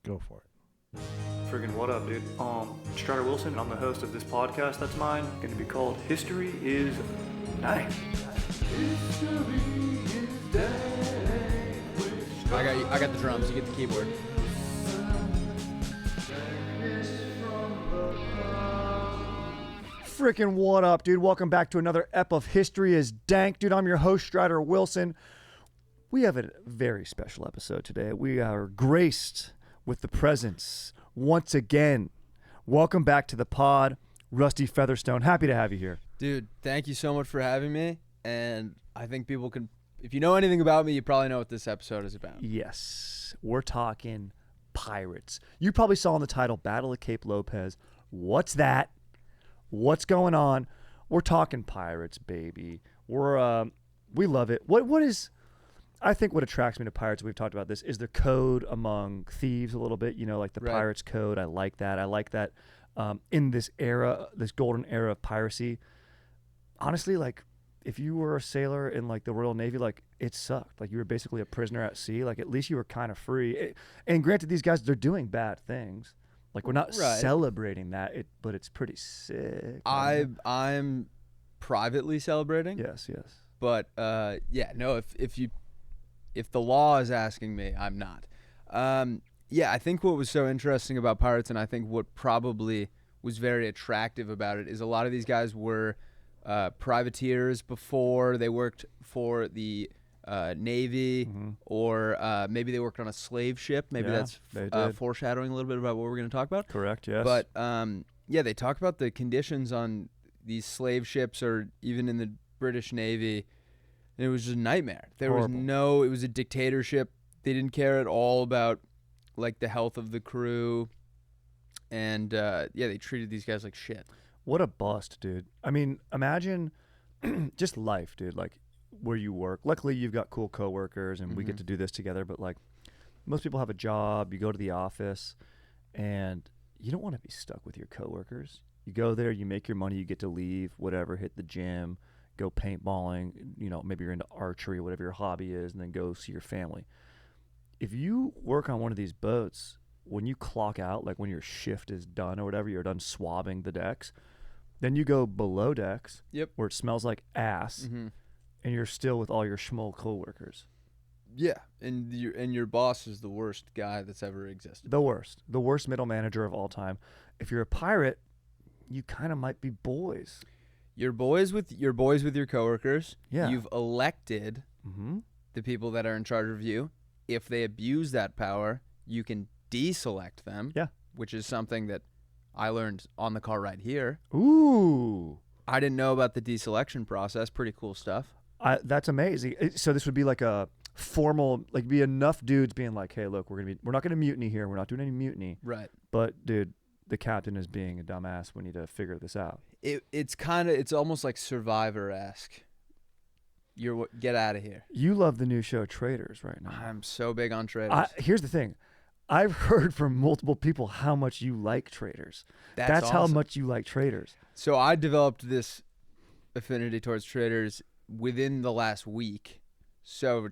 Go for it. Friggin' what up, dude? Strider Wilson. I'm the host of this podcast that's mine. Going to be called History is Dank. History is Dank. I got the drums. You get the keyboard. Frickin' what up, dude? Welcome back to another ep of History is Dank. Dude, I'm your host, Strider Wilson. We have a very special episode today. We are graced with the presence once again. Welcome back to the pod, Rusty Featherstone. Happy to have you here. Dude, thank you so much for having me. And I think people can, if you know anything about me, you probably know what this episode is about. Yes, we're talking pirates. You probably saw in the title, Battle of Cape Lopez. What's that? What's going on? We're talking pirates, baby. We love it. What is? I think what attracts me to pirates, we've talked about this, is the code among thieves a little bit. You know, like the pirates code. I like that. I like that. In this era, this golden era of piracy. Honestly, like if you were a sailor in like the Royal Navy, like it sucked. Like you were basically a prisoner at sea. Like at least you were kind of free. And granted, these guys, they're doing bad things. Like we're not celebrating that, but it's pretty sick. I'm privately celebrating. Yes. But yeah, no. If the law is asking me, I'm not. Yeah, I think what was so interesting about pirates, and I think what probably was very attractive about it, is a lot of these guys were privateers before. They worked for the Navy, or maybe they worked on a slave ship. Maybe that's foreshadowing a little bit about what we're going to talk about. Correct, yes. But yeah, they talk about the conditions on these slave ships, or even in the British Navy. And it was just a nightmare. It was a dictatorship. They didn't care at all about like the health of the crew. And yeah, they treated these guys like shit. What a bust, dude. I mean, imagine just life, dude, like where you work. Luckily, you've got cool coworkers and we get to do this together. But like most people have a job, you go to the office and you don't want to be stuck with your coworkers. You go there, you make your money, you get to leave, whatever, hit the gym, go paintballing, you know, maybe you're into archery, whatever your hobby is, and then go see your family. If you work on one of these boats, when you clock out, like when your shift is done or whatever, you're done swabbing the decks, then you go below decks, where it smells like ass, and you're still with all your schmoll coworkers. Yeah, and your boss is the worst guy that's ever existed. The worst middle manager of all time. If you're a pirate, you kind of might be boys. You're boys with your coworkers. Yeah. You've elected the people that are in charge of you. If they abuse that power, you can deselect them. Yeah. Which is something that I learned on the car ride here. Ooh. I didn't know about the deselection process. Pretty cool stuff. That's amazing. So this would be like a formal, like be enough dudes being like, hey, look, we're not gonna mutiny here. We're not doing any mutiny. Right. But dude, the captain is being a dumbass. We need to figure this out. It's almost like Survivor-esque. Get out of here. You love the new show Traitors right now. I'm so big on Traitors. Here's the thing. I've heard from multiple people how much you like Traitors. That's awesome. How much you like Traitors. So I developed this affinity towards Traitors within the last week. So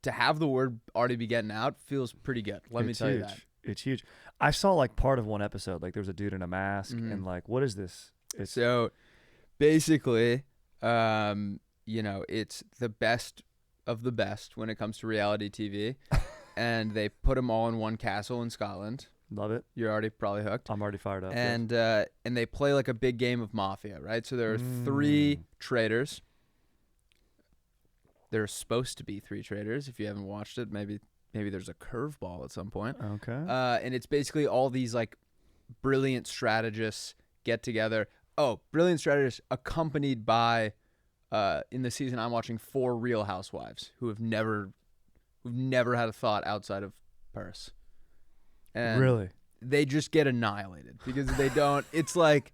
to have the word already be getting out feels pretty good. Let me tell you that. It's huge. I saw like part of one episode. Like there was a dude in a mask and like, what is this? So basically, you know, it's the best of the best when it comes to reality TV. And they put them all in one castle in Scotland. Love it. You're already probably hooked. I'm already fired up. And they play like a big game of Mafia, right? So there are 3 traitors. There are supposed to be 3 traitors. If you haven't watched it, maybe there's a curveball at some point. Okay. And it's basically all these like brilliant strategists get together. Oh, brilliant strategists accompanied by, in the season I'm watching, 4 Real Housewives who've never had a thought outside of purse. And really? They just get annihilated because they don't. It's like,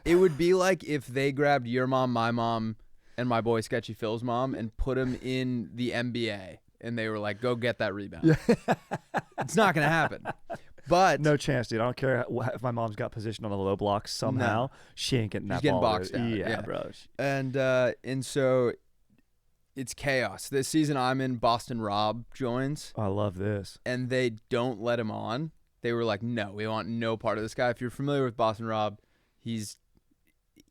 it would be like if they grabbed your mom, my mom, and my boy Sketchy Phil's mom and put them in the NBA. And they were like, go get that rebound. It's not going to happen. But no chance, dude. I don't care if my mom's got positioned on the low block somehow. No. She ain't getting that ball. She's getting boxed out. Yeah, bro. And so it's chaos. This season I'm in, Boston Rob joins. I love this. And they don't let him on they were like, no, we want no part of this guy. If you're familiar with Boston Rob, he's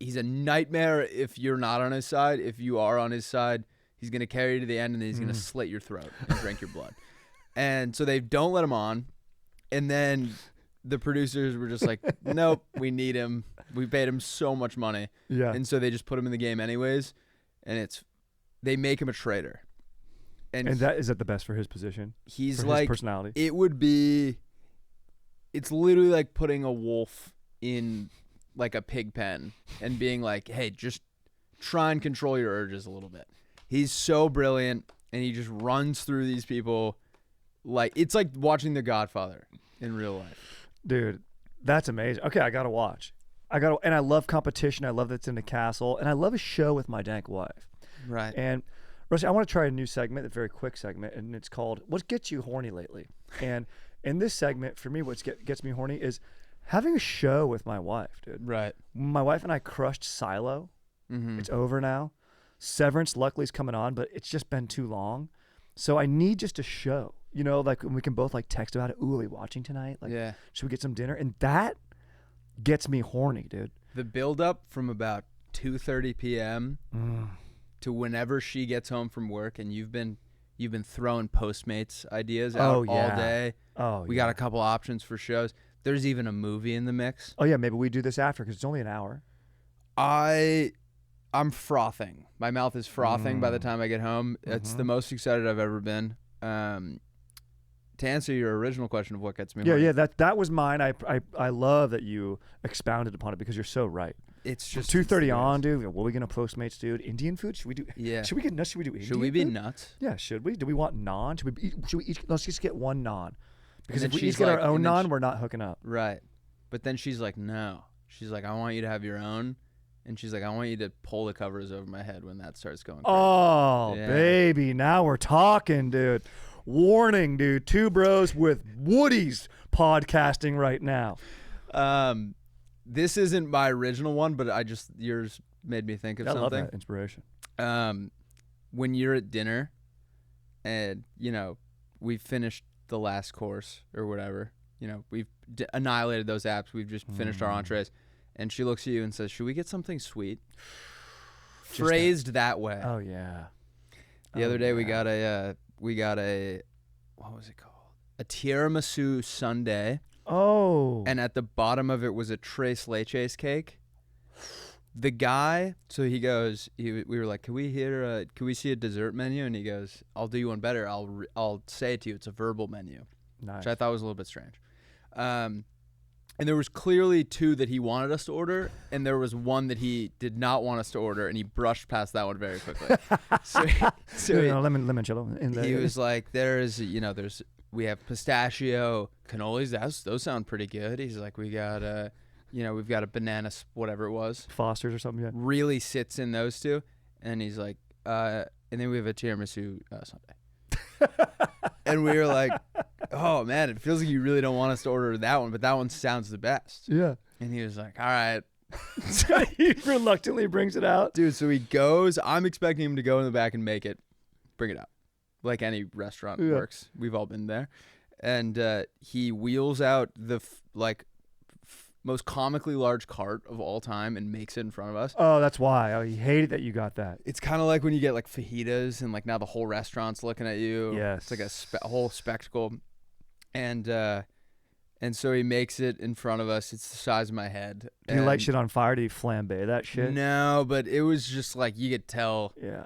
a nightmare if you're not on his side. If you are on his side, he's going to carry you to the end, and then he's going to slit your throat and drink your blood. And so they don't let him on. And then the producers were just like, nope, we need him. We paid him so much money. Yeah. And so they just put him in the game anyways. And they make him a traitor. And that is that the best for his position? He's for like, his personality? It's literally like putting a wolf in like a pig pen and being like, hey, just try and control your urges a little bit. He's so brilliant, and he just runs through these people like it's like watching The Godfather in real life. Dude, that's amazing. Okay, I gotta watch. And I love competition. I love that it's in the castle, and I love a show with my dank wife. Right. And Rusty, I want to try a new segment, a very quick segment, and it's called "What Gets You Horny Lately?" And in this segment, for me, what gets me horny is having a show with my wife, dude. Right. My wife and I crushed Silo. Mm-hmm. It's over now. Severance, luckily, is coming on, but it's just been too long. So I need just a show. You know, like we can both like text about it. Ooh, are we watching tonight? Like, yeah. Should we get some dinner? And that gets me horny, dude. The build up from about 2:30 p.m. to whenever she gets home from work, and you've been throwing Postmates ideas out all day. Oh, we got a couple options for shows. There's even a movie in the mix. Oh yeah, maybe we do this after because it's only an hour. I'm frothing. My mouth is frothing by the time I get home. It's the most excited I've ever been. To answer your original question of what gets me horny. Yeah, that was mine. I love that you expounded upon it because you're so right. It's just 2:30 on, dude. What are we gonna Postmates, dude? Indian food? Should we do? Yeah. Should we get nuts? Should we do Indian Should we be food? nuts? Yeah. Should we? Do we want naan? Should we each? Let's just get one naan. Because And if then we each she's get our like- own and then naan, she- we're not hooking up. Right. But then she's like, no. She's like, I want you to have your own. And she's like, I want you to pull the covers over my head when that starts going crazy. Oh, Yeah. baby. Now we're talking, dude. Warning, dude. Two bros with Woodies podcasting right now. This isn't my original one, but yours made me think of I love something. that inspiration. When you're at dinner and, we've finished the last course or whatever, we've annihilated those apps. We've just finished our entrees. And she looks at you and says, should we get something sweet? Phrased that way. Oh, yeah. The other day we got a what was it called? A tiramisu sundae. Oh. And at the bottom of it was a tres leches cake. The guy, so he goes, we were like, can we see a dessert menu? And he goes, I'll do you one better. I'll say it to you. It's a verbal menu, Nice. which I thought was a little bit strange. And there was clearly two that he wanted us to order, and there was one that he did not want us to order, and he brushed past that one very quickly. Limoncello. He was like, we have pistachio cannolis. Those sound pretty good. He's like, we've got a banana, whatever it was. Foster's or something, yeah. Really sits in those two. And he's like, and then we have a tiramisu sundae. And we were like, oh man, it feels like you really don't want us to order that one, but that one sounds the best. Yeah. And he was like, all right. So he reluctantly brings it out. Dude, so he goes. I'm expecting him to go in the back and bring it out. Like any restaurant works. We've all been there. And he wheels out the most comically large cart of all time and makes it in front of us. Oh, that's why. Oh, he hated that you got that. It's kind of like when you get like fajitas and like now the whole restaurant's looking at you. Yes. It's like a whole spectacle. And so he makes it in front of us. It's the size of my head. Do you light shit on fire? Do you flambe that shit? No, but it was just like you could tell. Yeah.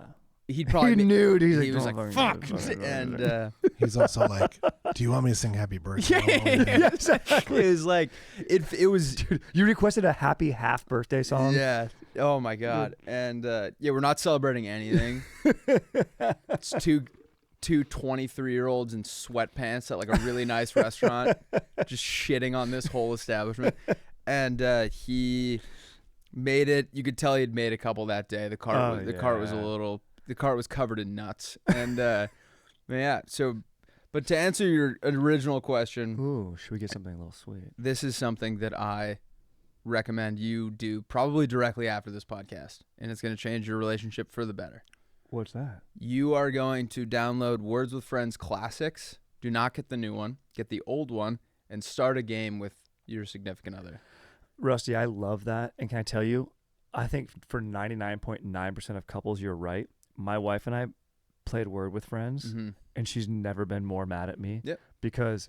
He'd probably he knew. He was like, "Fuck," and he's also like, "Do you want me to sing Happy Birthday?" Yeah, exactly. It was like it was. Dude, you requested a happy half birthday song. Yeah. Oh my god. And we're not celebrating anything. It's two 23-year-olds in sweatpants at like a really nice restaurant, just shitting on this whole establishment. And he made it. You could tell he'd made a couple that day. The cart was covered in nuts. And yeah. So, but to answer your original question, ooh, should we get something a little sweet? This is something that I recommend you do probably directly after this podcast, and it's going to change your relationship for the better. What's that? You are going to download Words with Friends Classics. Do not get the new one. Get the old one, and start a game with your significant other. Rusty, I love that. And can I tell you, I think for 99.9% of couples, you're right. My wife and I played Word with Friends, and she's never been more mad at me because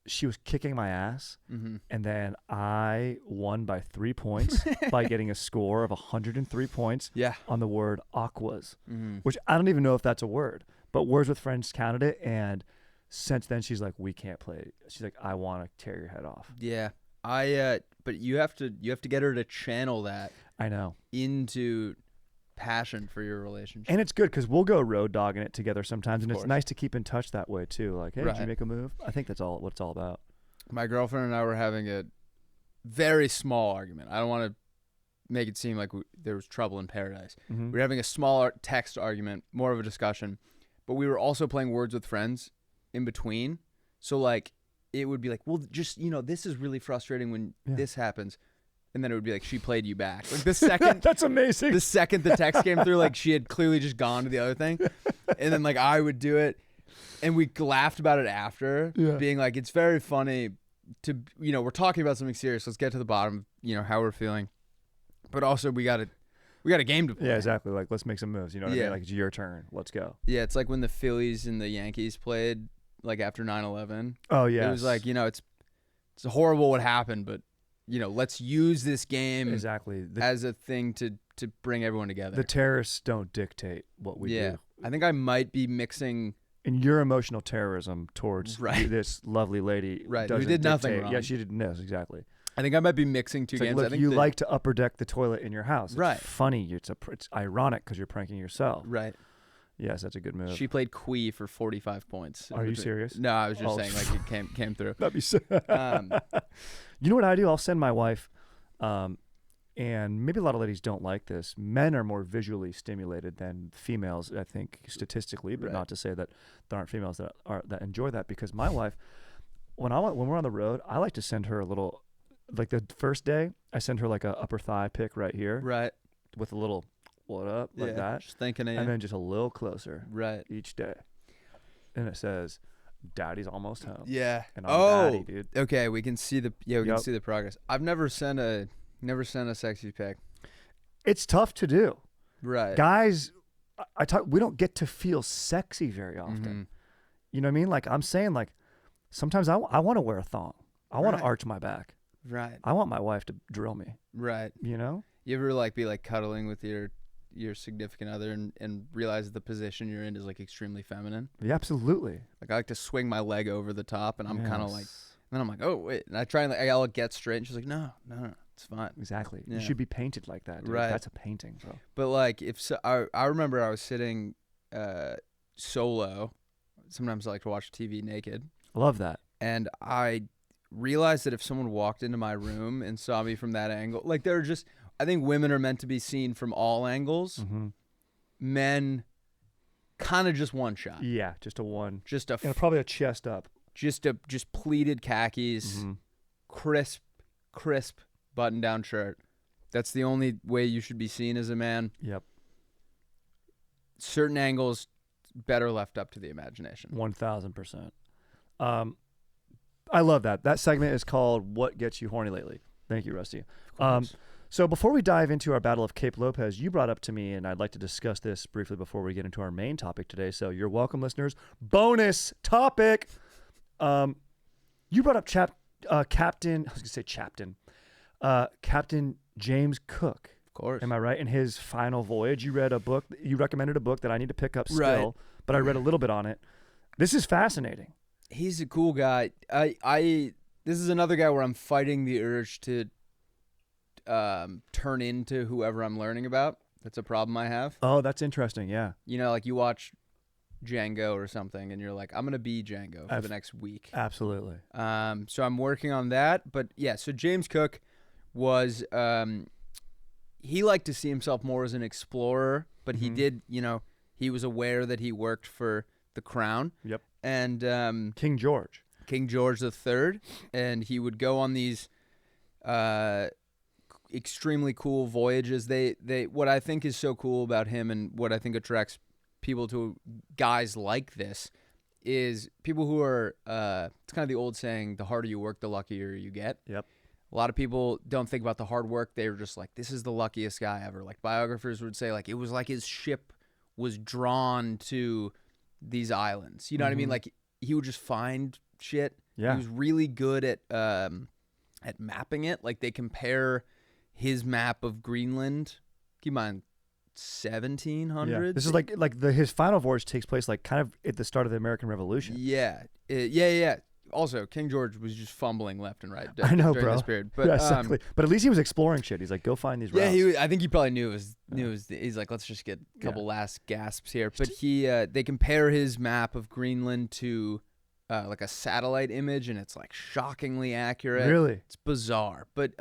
she was kicking my ass, and then I won by 3 points by getting a score of 103 points on the word aquas, which I don't even know if that's a word, but Words with Friends counted it, and since then she's like, we can't play. She's like, I want to tear your head off. Yeah. But you have to get her to channel that. I know. Into passion for your relationship. And it's good because we'll go road dogging it together sometimes, and it's nice to keep in touch that way too. Like, hey, did you make a move? I think that's what it's all about. My girlfriend and I were having a very small argument. I don't want to make it seem like there was trouble in paradise. We were having a small text argument, more of a discussion, but we were also playing Words with Friends in between. So like, it would be like, well, just, this is really frustrating when this happens. And then it would be like, she played you back. Like the second. That's amazing. The second the text came through, like she had clearly just gone to the other thing. And then like I would do it. And we laughed about it after, being like, it's very funny to, we're talking about something serious. Let's get to the bottom of, how we're feeling. But also we got a game to play. Yeah, exactly. Like, let's make some moves. You know what I mean? Like, it's your turn. Let's go. Yeah, it's like when the Phillies and the Yankees played, like after 9/11. Oh yeah. It was like, it's horrible what happened, but let's use this game as a thing to bring everyone together. The terrorists don't dictate what we do. I think I might be mixing in your emotional terrorism towards this lovely lady. Right. Who did nothing wrong. Yeah, she didn't know. Exactly. I think I might be mixing two it's games. Like, look, I think you like to upper deck the toilet in your house. It's right. funny. It's ironic because you're pranking yourself. Right. Yes, that's a good move. She played Quee for 45 points. Are you serious? No, I was just saying like it came through. That'd be sick. You know what I do? I'll send my wife, and maybe a lot of ladies don't like this. Men are more visually stimulated than females, I think, statistically, but not to say that there aren't females that enjoy that. Because my wife, when we're on the road, I like to send her a little, like the first day, I send her like a upper thigh pic right here, right, with a little what up like that, just thinking of you. And then just a little closer, right, each day, and it says, "Daddy's almost home." Yeah. And I'm daddy, dude. Okay, we can see the can see the progress. I've never sent a sexy pic. It's tough to do. Right. Guys, we don't get to feel sexy very often. You know what I mean? Like I'm saying, like sometimes I want to wear a thong. I want to arch my back. Right. I want my wife to drill me. Right. You know? You ever be like cuddling with your significant other and realize that the position you're in is like extremely feminine? Yeah, absolutely. Like I like to swing my leg over the top, and I'm kind of like, and then I'm like, oh wait, and I try and I'll get straight, and she's like, no, it's fine. Exactly. Yeah. You should be painted like that, dude. Right. That's a painting, bro. But like I remember I was sitting solo. Sometimes I like to watch TV naked. I love that. And I realized that if someone walked into my room and saw me from that angle, like I think women are meant to be seen from all angles. Men, kind of just one shot. Yeah, just a one. Just probably a chest up. Just pleated khakis, crisp button down shirt. That's the only way you should be seen as a man. Yep. Certain angles better left up to the imagination. 1,000%. I love that. That segment is called "What Gets You Horny Lately." Thank you, Rusty. So before we dive into our Battle of Cape Lopez, you brought up to me, and I'd like to discuss this briefly before we get into our main topic today. So you're welcome, listeners. Bonus topic. You brought up Captain. I was gonna say Captain James Cook. Of course. Am I right? In his final voyage, you read a book. You recommended a book that I need to pick up still, right. But I read a little bit on it. This is fascinating. He's a cool guy. This is another guy where I'm fighting the urge to turn into whoever I'm learning about. That's a problem I have. Oh, that's interesting. Yeah. Like you watch Django or something and you're like, I'm going to be Django for the next week. Absolutely. So I'm working on that. But yeah, so James Cook was, he liked to see himself more as an explorer, but he did, he was aware that he worked for the crown. Yep. And King George III, and he would go on these extremely cool voyages. They what I think is so cool about him, and what I think attracts people to guys like this, is people who are, it's kind of the old saying, the harder you work, the luckier you get. Yep. A lot of people don't think about the hard work. They were just like, this is the luckiest guy ever. Like biographers would say, like, it was like his ship was drawn to these islands. You know what I mean? Like he would just find shit. Yeah. He was really good at mapping it. Like they compare his map of Greenland. Keep in mind, 1700s. Yeah. This is like his final voyage takes place like kind of at the start of the American Revolution. Yeah. Yeah. Also, King George was just fumbling left and right. I know, during bro. This period. But, yeah, exactly. But at least he was exploring shit. He's like, go find these routes. Yeah, I think he probably knew it was. He's like, let's just get a couple last gasps here. But they compare his map of Greenland to like a satellite image, and it's like shockingly accurate. Really? It's bizarre, but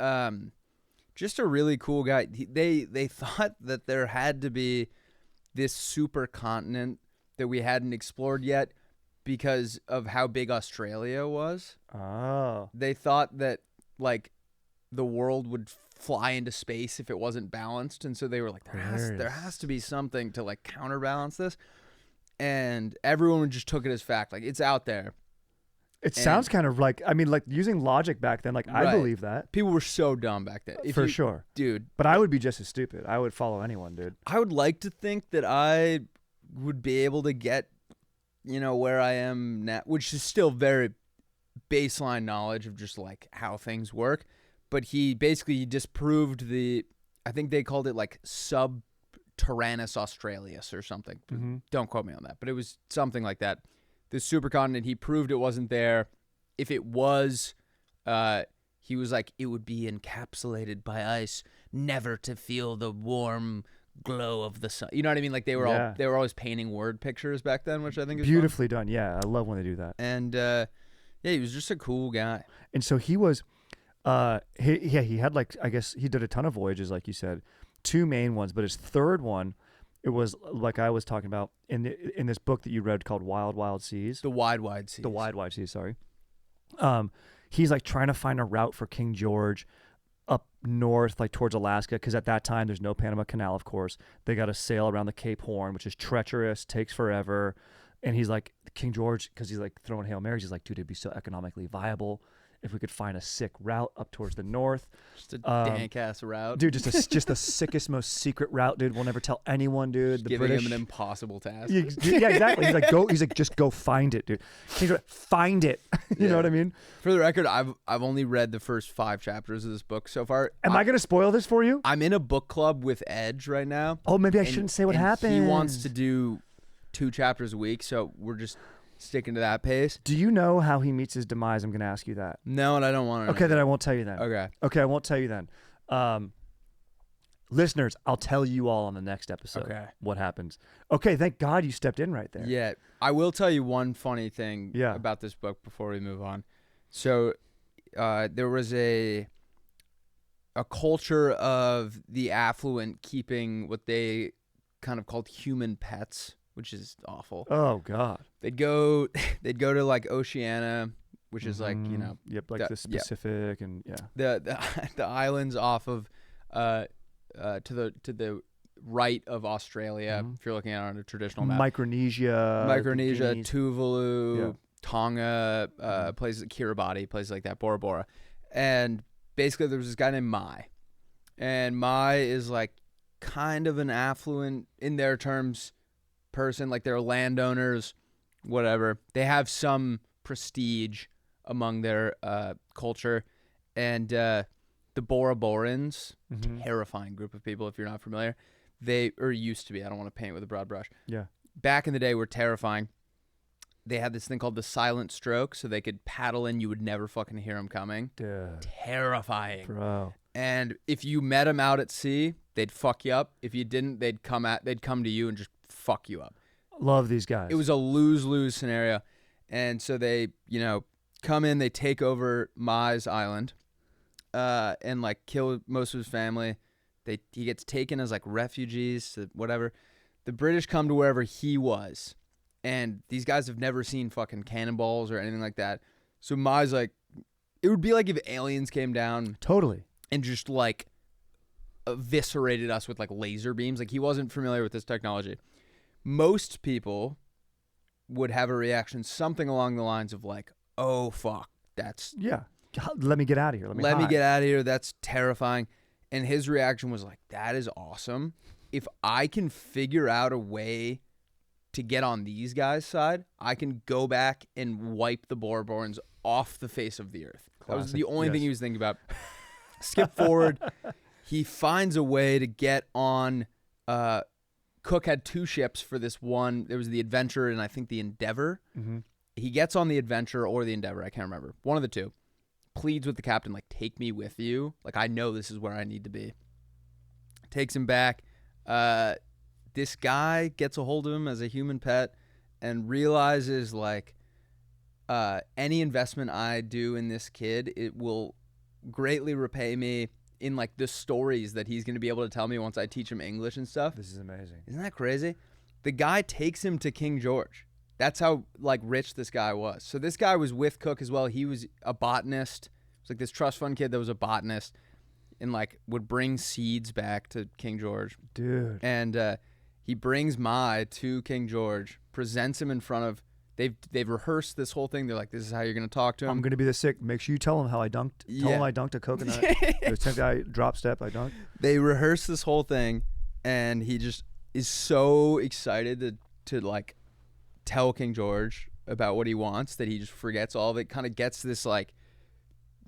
just a really cool guy. They thought that there had to be this supercontinent that we hadn't explored yet, because of how big Australia was. Oh. They thought that like the world would fly into space if it wasn't balanced, and so they were like, there has to be something to like counterbalance this. And everyone just took it as fact, like it's out there. It sounds kind of like, I mean, like using logic back then, like I believe that. People were so dumb back then. For sure. Dude. But I would be just as stupid. I would follow anyone, dude. I would like to think that I would be able to get, where I am now, which is still very baseline knowledge of just like how things work. But he disproved I think they called it like Subterraneous Australis or something. Mm-hmm. Don't quote me on that, but it was something like that. This supercontinent, he proved it wasn't there. If it was, he was like, it would be encapsulated by ice, never to feel the warm glow of the sun. You know what I mean? Like they were always painting word pictures back then, which I think is beautifully fun. done. Yeah, I love when they do that. And he was just a cool guy. And so he was, he had like, I guess he did a ton of voyages, like you said, 2 main ones, but his third one, it was like I was talking about in this book that you read called Wild, Wild Seas. The Wide, Wide Seas. The Wide, Wide Seas, sorry. He's like trying to find a route for King George up north, like towards Alaska, because at that time there's no Panama Canal, of course. They got to sail around the Cape Horn, which is treacherous, takes forever. And he's like, King George, because he's like throwing Hail Marys, he's like, dude, it'd be so economically viable if we could find a sick route up towards the north. Just a dank-ass route. Dude, just the sickest, most secret route, dude. We'll never tell anyone, dude. Just giving him an impossible task. Yeah, exactly. He's like, just go find it, dude. Find it. You know what I mean? For the record, I've only read the first 5 chapters of this book so far. Am I going to spoil this for you? I'm in a book club with Edge right now. Oh, maybe I shouldn't say what happened. He wants to do 2 chapters a week, so we're just sticking to that pace. Do you know how he meets his demise? I'm going to ask you that. No, and I don't want to. Okay, then I won't tell you then. Okay, I won't tell you then. Listeners, I'll tell you all on the next episode what happens. Okay, thank God you stepped in right there. Yeah, I will tell you one funny thing about this book before we move on. So there was a culture of the affluent keeping what they kind of called human pets, which is awful. Oh God. They'd go to like Oceania, which is like, like the Pacific and the islands off of to the right of Australia, if you're looking at it on a traditional map. Micronesia, Tuvalu, Tonga, places like Kiribati, places like that, Bora Bora. And basically there was this guy named Mai. And Mai is like kind of an affluent, in their terms, person. Like they're landowners, whatever. They have some prestige among their culture. And the Bora Borans, terrifying group of people if you're not familiar. They, or used to be, I don't want to paint with a broad brush. Yeah. Back in the day were terrifying. They had this thing called the silent stroke, so they could paddle in, you would never fucking hear them coming. Dude. Terrifying. Bro. And if you met them out at sea, they'd fuck you up. If you didn't, they'd come to you and just fuck you up. Love these guys. It was a lose-lose scenario. And so they, come in, they take over Mai's island, and like kill most of his family. He gets taken as like refugees to whatever. The British come to wherever he was, and these guys have never seen fucking cannonballs or anything like that. So Mai's like, it would be like if aliens came down totally and just like eviscerated us with like laser beams. Like he wasn't familiar with this technology. Most people would have a reaction something along the lines of like, oh fuck, that's Yeah. Let me get out of here. let me hide. get out of here, that's terrifying. And his reaction was like, that is awesome. If I can figure out a way to get on these guys' side, I can go back and wipe the Bourbons off the face of the earth. That was the Classic. only thing Yes. he was thinking about. Skip forward. He finds a way to get on. Cook had 2 ships for this one. There was the Adventure and I think the Endeavor. Mm-hmm. He gets on the Adventure or the Endeavor. I can't remember. One of the two. Pleads with the captain, like, take me with you. Like, I know this is where I need to be. Takes him back. This guy gets a hold of him as a human pet and realizes, like, any investment I do in this kid, it will greatly repay me in, like, the stories that he's going to be able to tell me once I teach him English and stuff. This is amazing. Isn't that crazy? The guy takes him to King George. That's how, like, rich this guy was. So this guy was with Cook as well. He was a botanist. It was like this trust fund kid that was a botanist and, like, would bring seeds back to King George. Dude. And he brings Mai to King George, presents him in front of. They've rehearsed this whole thing. They're like, this is how you're going to talk to him. I'm going to be the sick. Make sure you tell him how I dunked. Tell him Yeah. I dunked a coconut. The 10th guy drop step, I dunked. They rehearse this whole thing, and he just is so excited to like tell King George about what he wants that he just forgets all of it. Kind of gets this like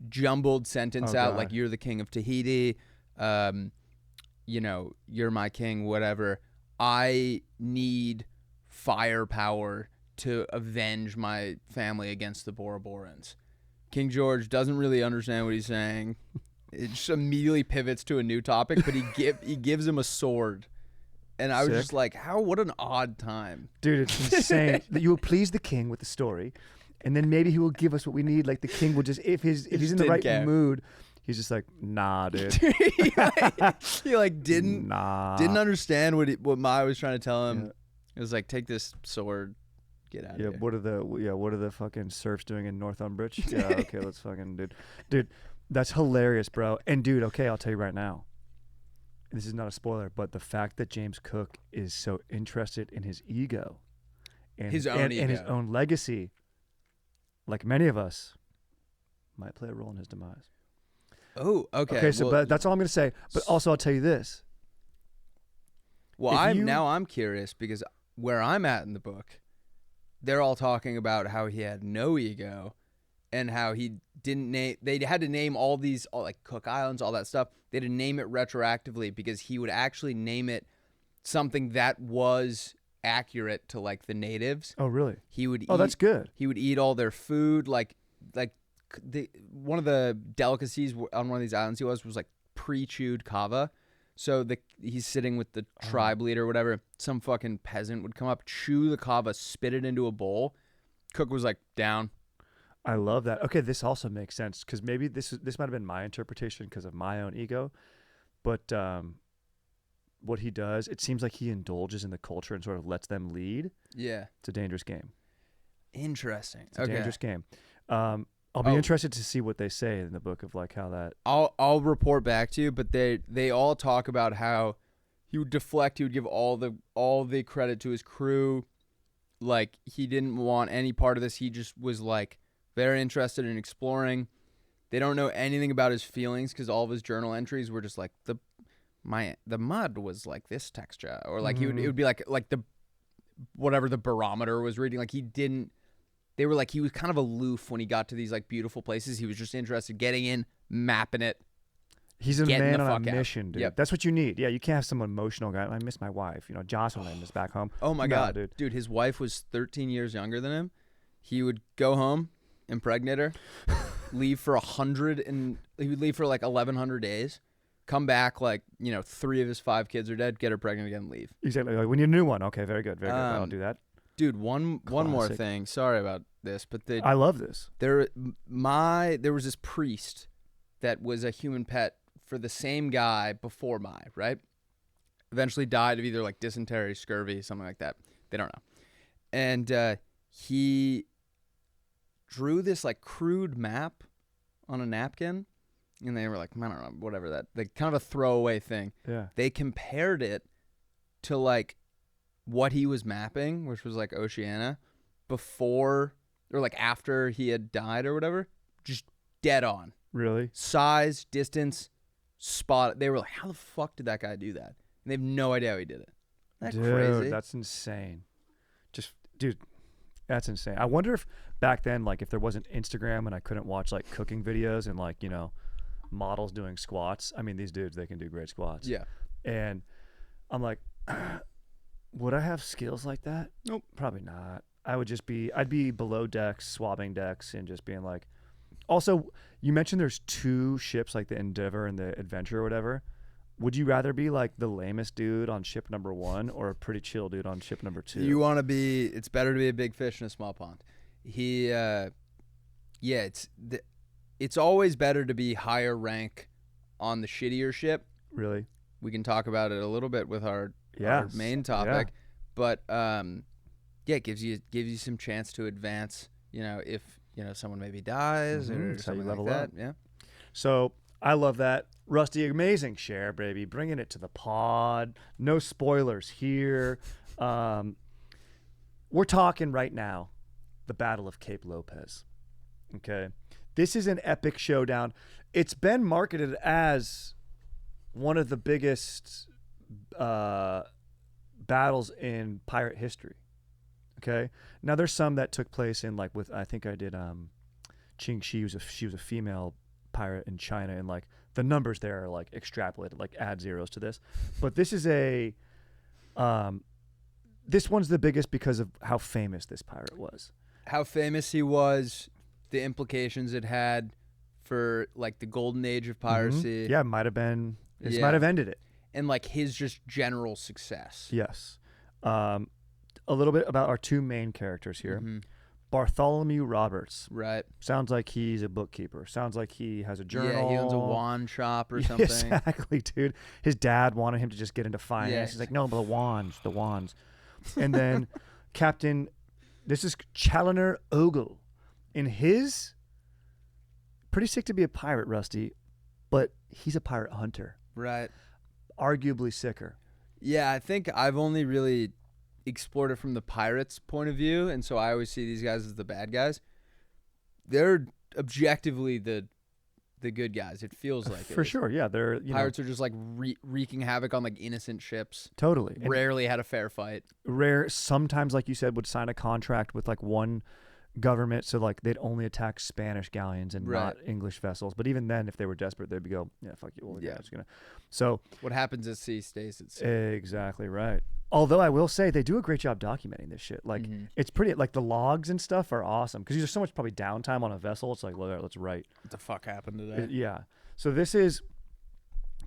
jumbled sentence Oh, out, God. like, you're the king of Tahiti, you know, you're my king, whatever. I need firepower to avenge my family against the Bourbons. King George doesn't really understand what he's saying. It just immediately pivots to a new topic, but he gives him a sword. And I was Sick. just like, what an odd time. Dude, it's insane that you will please the king with the story, and then maybe he will give us what we need. Like the king will just, if he's in the didn't right care. mood, he's just like, nah, dude. he like didn't Nah. understand what Mai was trying to tell him. Yeah. It was like, take this sword, get out Yeah, of here. what are the fucking serfs doing in Northumbridge? Yeah, okay, let's fucking dude, that's hilarious, bro. And dude, okay, I'll tell you right now. This is not a spoiler, but the fact that James Cook is so interested in his ego, and His own and his ego. own legacy, like many of us, might play a role in his demise. Oh, okay. Okay, so well, but that's all I'm gonna say. But also, I'll tell you this. well, if you- I'm curious because where I'm at in the book, they're all talking about how he had no ego and how he didn't name. They had to name all these, like Cook Islands, all that stuff. They had to name it retroactively because he would actually name it something that was accurate to like the natives. Oh, really? He would. Oh, eat, that's good. He would eat all their food, like one of the delicacies on one of these islands he was like pre-chewed kava. So he's sitting with the tribe leader or whatever. Some fucking peasant would come up, chew the kava, spit it into a bowl. Cook was like, down. I love that. Okay, this also makes sense because maybe this might have been my interpretation because of my own ego, but what he does, it seems like he indulges in the culture and sort of lets them lead. Yeah. It's a dangerous game. Interesting. It's a dangerous game. I'll be Oh. interested to see what they say in the book of like how that. I'll report back to you, but they all talk about how he would deflect. He would give all the credit to his crew. Like he didn't want any part of this. He just was like very interested in exploring. They don't know anything about his feelings because all of his journal entries were just like the mud was like this texture, or like it would be like the whatever the barometer was reading. Like he didn't. They were like he was kind of aloof when he got to these like beautiful places. He was just interested getting in, mapping it. He's a Getting man the on a fuck out. mission, dude. Yep. That's what you need. Yeah, you can't have some emotional guy. I miss my wife. You know, Jocelyn is back home. Oh my Nah, god, dude, his wife was 13 years younger than him. He would go home, impregnate her, leave for 100, and he would leave for like 1,100 days. Come back, like 3 of his 5 kids are dead. Get her pregnant again, leave. Exactly. Like, we need a new one. Okay, very good. Very good. I'll do that. Dude, one more Classic. thing. Sorry about this, but I love this. there was this priest that was a human pet for the same guy before Mai, right? Eventually died of either like dysentery, scurvy, something like that. They don't know. And he drew this like crude map on a napkin, and they were like, I don't know, whatever that, like kind of a throwaway thing. Yeah. They compared it to like what he was mapping, which was like Oceania, before or like after he had died or whatever, just dead on. Really? Size, distance, spot. They were like, how the fuck did that guy do that? And they have no idea how he did it. Isn't that Dude, crazy? that's insane. Dude, that's insane. I wonder if back then, like, if there wasn't Instagram and I couldn't watch like cooking videos and like, models doing squats. I mean, these dudes, they can do great squats. Yeah. And I'm like, would I have skills like that? Nope. Probably not. I'd be below decks, swabbing decks, and just being like. Also, you mentioned there's 2 ships, like the Endeavor and the Adventure or whatever. Would you rather be like the lamest dude on ship number 1 or a pretty chill dude on ship number 2? You want to be. It's better to be a big fish in a small pond. It's always better to be higher rank on the shittier ship. Really? We can talk about it a little bit with our main topic, but it gives you some chance to advance. If someone maybe dies or so you something level like that. up. Yeah. So I love that. Rusty, amazing share, baby. Bringing it to the pod. No spoilers here. We're talking right now the Battle of Cape Lopez. Okay. This is an epic showdown. It's been marketed as one of the biggest battles in pirate history. Okay. Now there's some that took place in like with I think I did Qing Shi she was a female pirate in China, and like the numbers there are like extrapolated, like add zeros to this. But this is this one's the biggest because of how famous this pirate was. How famous he was, the implications it had for like the golden age of piracy. Yeah, it might have been. This might have ended it. And like his just general success. Yes. A little bit about our 2 main characters here. Mm-hmm. Bartholomew Roberts. Right. Sounds like he's a bookkeeper. Sounds like he has a journal. Yeah, he owns a wand shop or something. Exactly, dude. His dad wanted him to just get into finance. Yes. He's like, no, but the wands. And then Captain, this is Challoner Ogle. In his, pretty sick to be a pirate, Rusty, but he's a pirate hunter. Right. Arguably sicker. Yeah, I think I've only really explored it from the pirates' point of view, and so I always see these guys as the bad guys. They're objectively the good guys. It feels like For sure, yeah. They're pirates are just like wreaking havoc on like innocent ships. Totally. And Rarely had a fair fight. Sometimes, like you said, would sign a contract with like one government, so like they'd only attack Spanish galleons and not English vessels. But even then, if they were desperate, they'd go, yeah, fuck you. Well, the guy's gonna. So what happens at sea stays at sea. Exactly right. Although I will say they do a great job documenting this shit. Like it's pretty. Like the logs and stuff are awesome because there's so much probably downtime on a vessel. It's like, well, let's write. What the fuck happened today? Yeah. So this is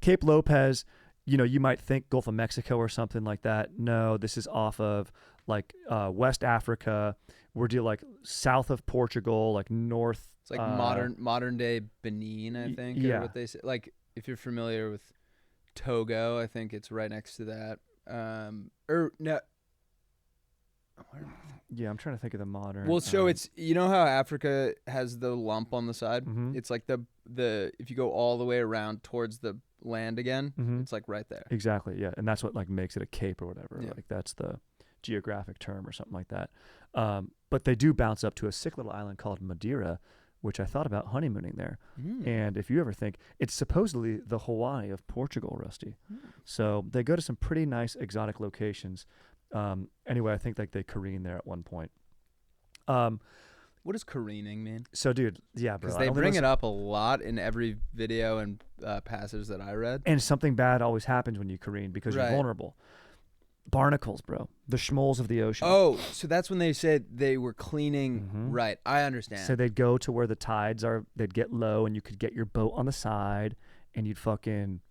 Cape Lopez. You might think Gulf of Mexico or something like that. No, this is off of like West Africa. We're dealing like south of Portugal, like north. It's like modern day Benin, I think. Yeah. Or what they say. Like if you're familiar with Togo, I think it's right next to that. No. Yeah, I'm trying to think of the modern. Well, so it's how Africa has the lump on the side. It's like the if you go all the way around towards the land again, it's like right there. Exactly. Yeah, and that's what like makes it a cape or whatever. Yeah. Like that's the geographic term or something like that. But they do bounce up to a sick little island called Madeira, which I thought about honeymooning there. And if you ever think, it's supposedly the Hawaii of Portugal, Rusty. So they go to some pretty nice exotic locations. Anyway, I think like they careen there at one point. What does careening mean? So, dude, yeah, bro. Because they bring it up a lot in every video and passage that I read. And something bad always happens when you careen because you're vulnerable. Barnacles, bro. The schmoles of the ocean. Oh, so that's when they said they were cleaning. Right, I understand. So they'd go to where the tides are. They'd get low, and you could get your boat on the side, and you'd fucking...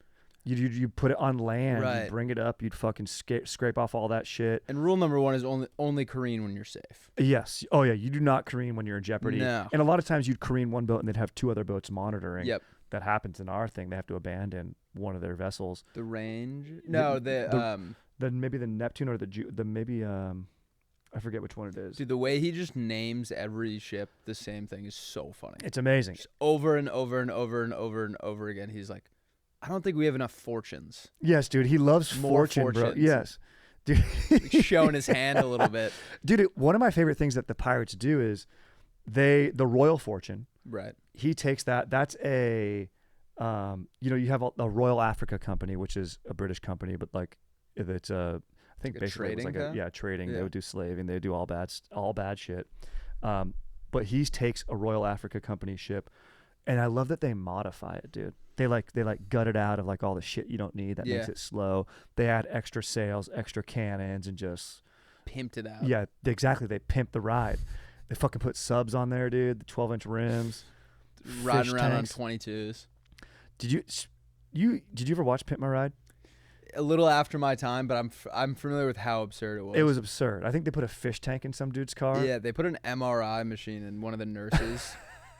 You'd put it on land, you'd bring it up, you'd fucking scrape off all that shit. And rule number 1 is only careen when you're safe. Yes. Oh, yeah. You do not careen when you're in jeopardy. No. And a lot of times you'd careen one boat and they'd have 2 other boats monitoring. Yep. That happens in our thing. They have to abandon one of their vessels. The Range? No, Then maybe the Neptune or I forget which one it is. Dude, the way he just names every ship the same thing is so funny. It's amazing. Just over and over and over and over and over again. He's like, I don't think we have enough fortunes. Yes, dude. He loves More fortune, bro. fortunes. Yes. Dude, Like showing his hand a little bit. dude, one of my favorite things that the pirates do is the Royal Fortune. Right. He takes that. That's a, you have a Royal Africa Company, which is a British company, but like it's I think Like a basically it was trading like guy? trading. Yeah. They would do slaving. They would do all bad shit. But he takes a Royal Africa Company ship, and I love that they modify it, dude. They gut it out of like all the shit you don't need that makes Yeah. it slow. They add extra sails, extra cannons, and just Pimped it out. yeah, exactly. They pimp the ride. They fucking put subs on there, dude. The 12-inch rims. Riding fish around tanks. on 22s. Did you ever watch Pimp My Ride? A little after my time, but I'm familiar with how absurd it was. It was absurd. I think they put a fish tank in some dude's car. Yeah, they put an MRI machine in one of the nurses'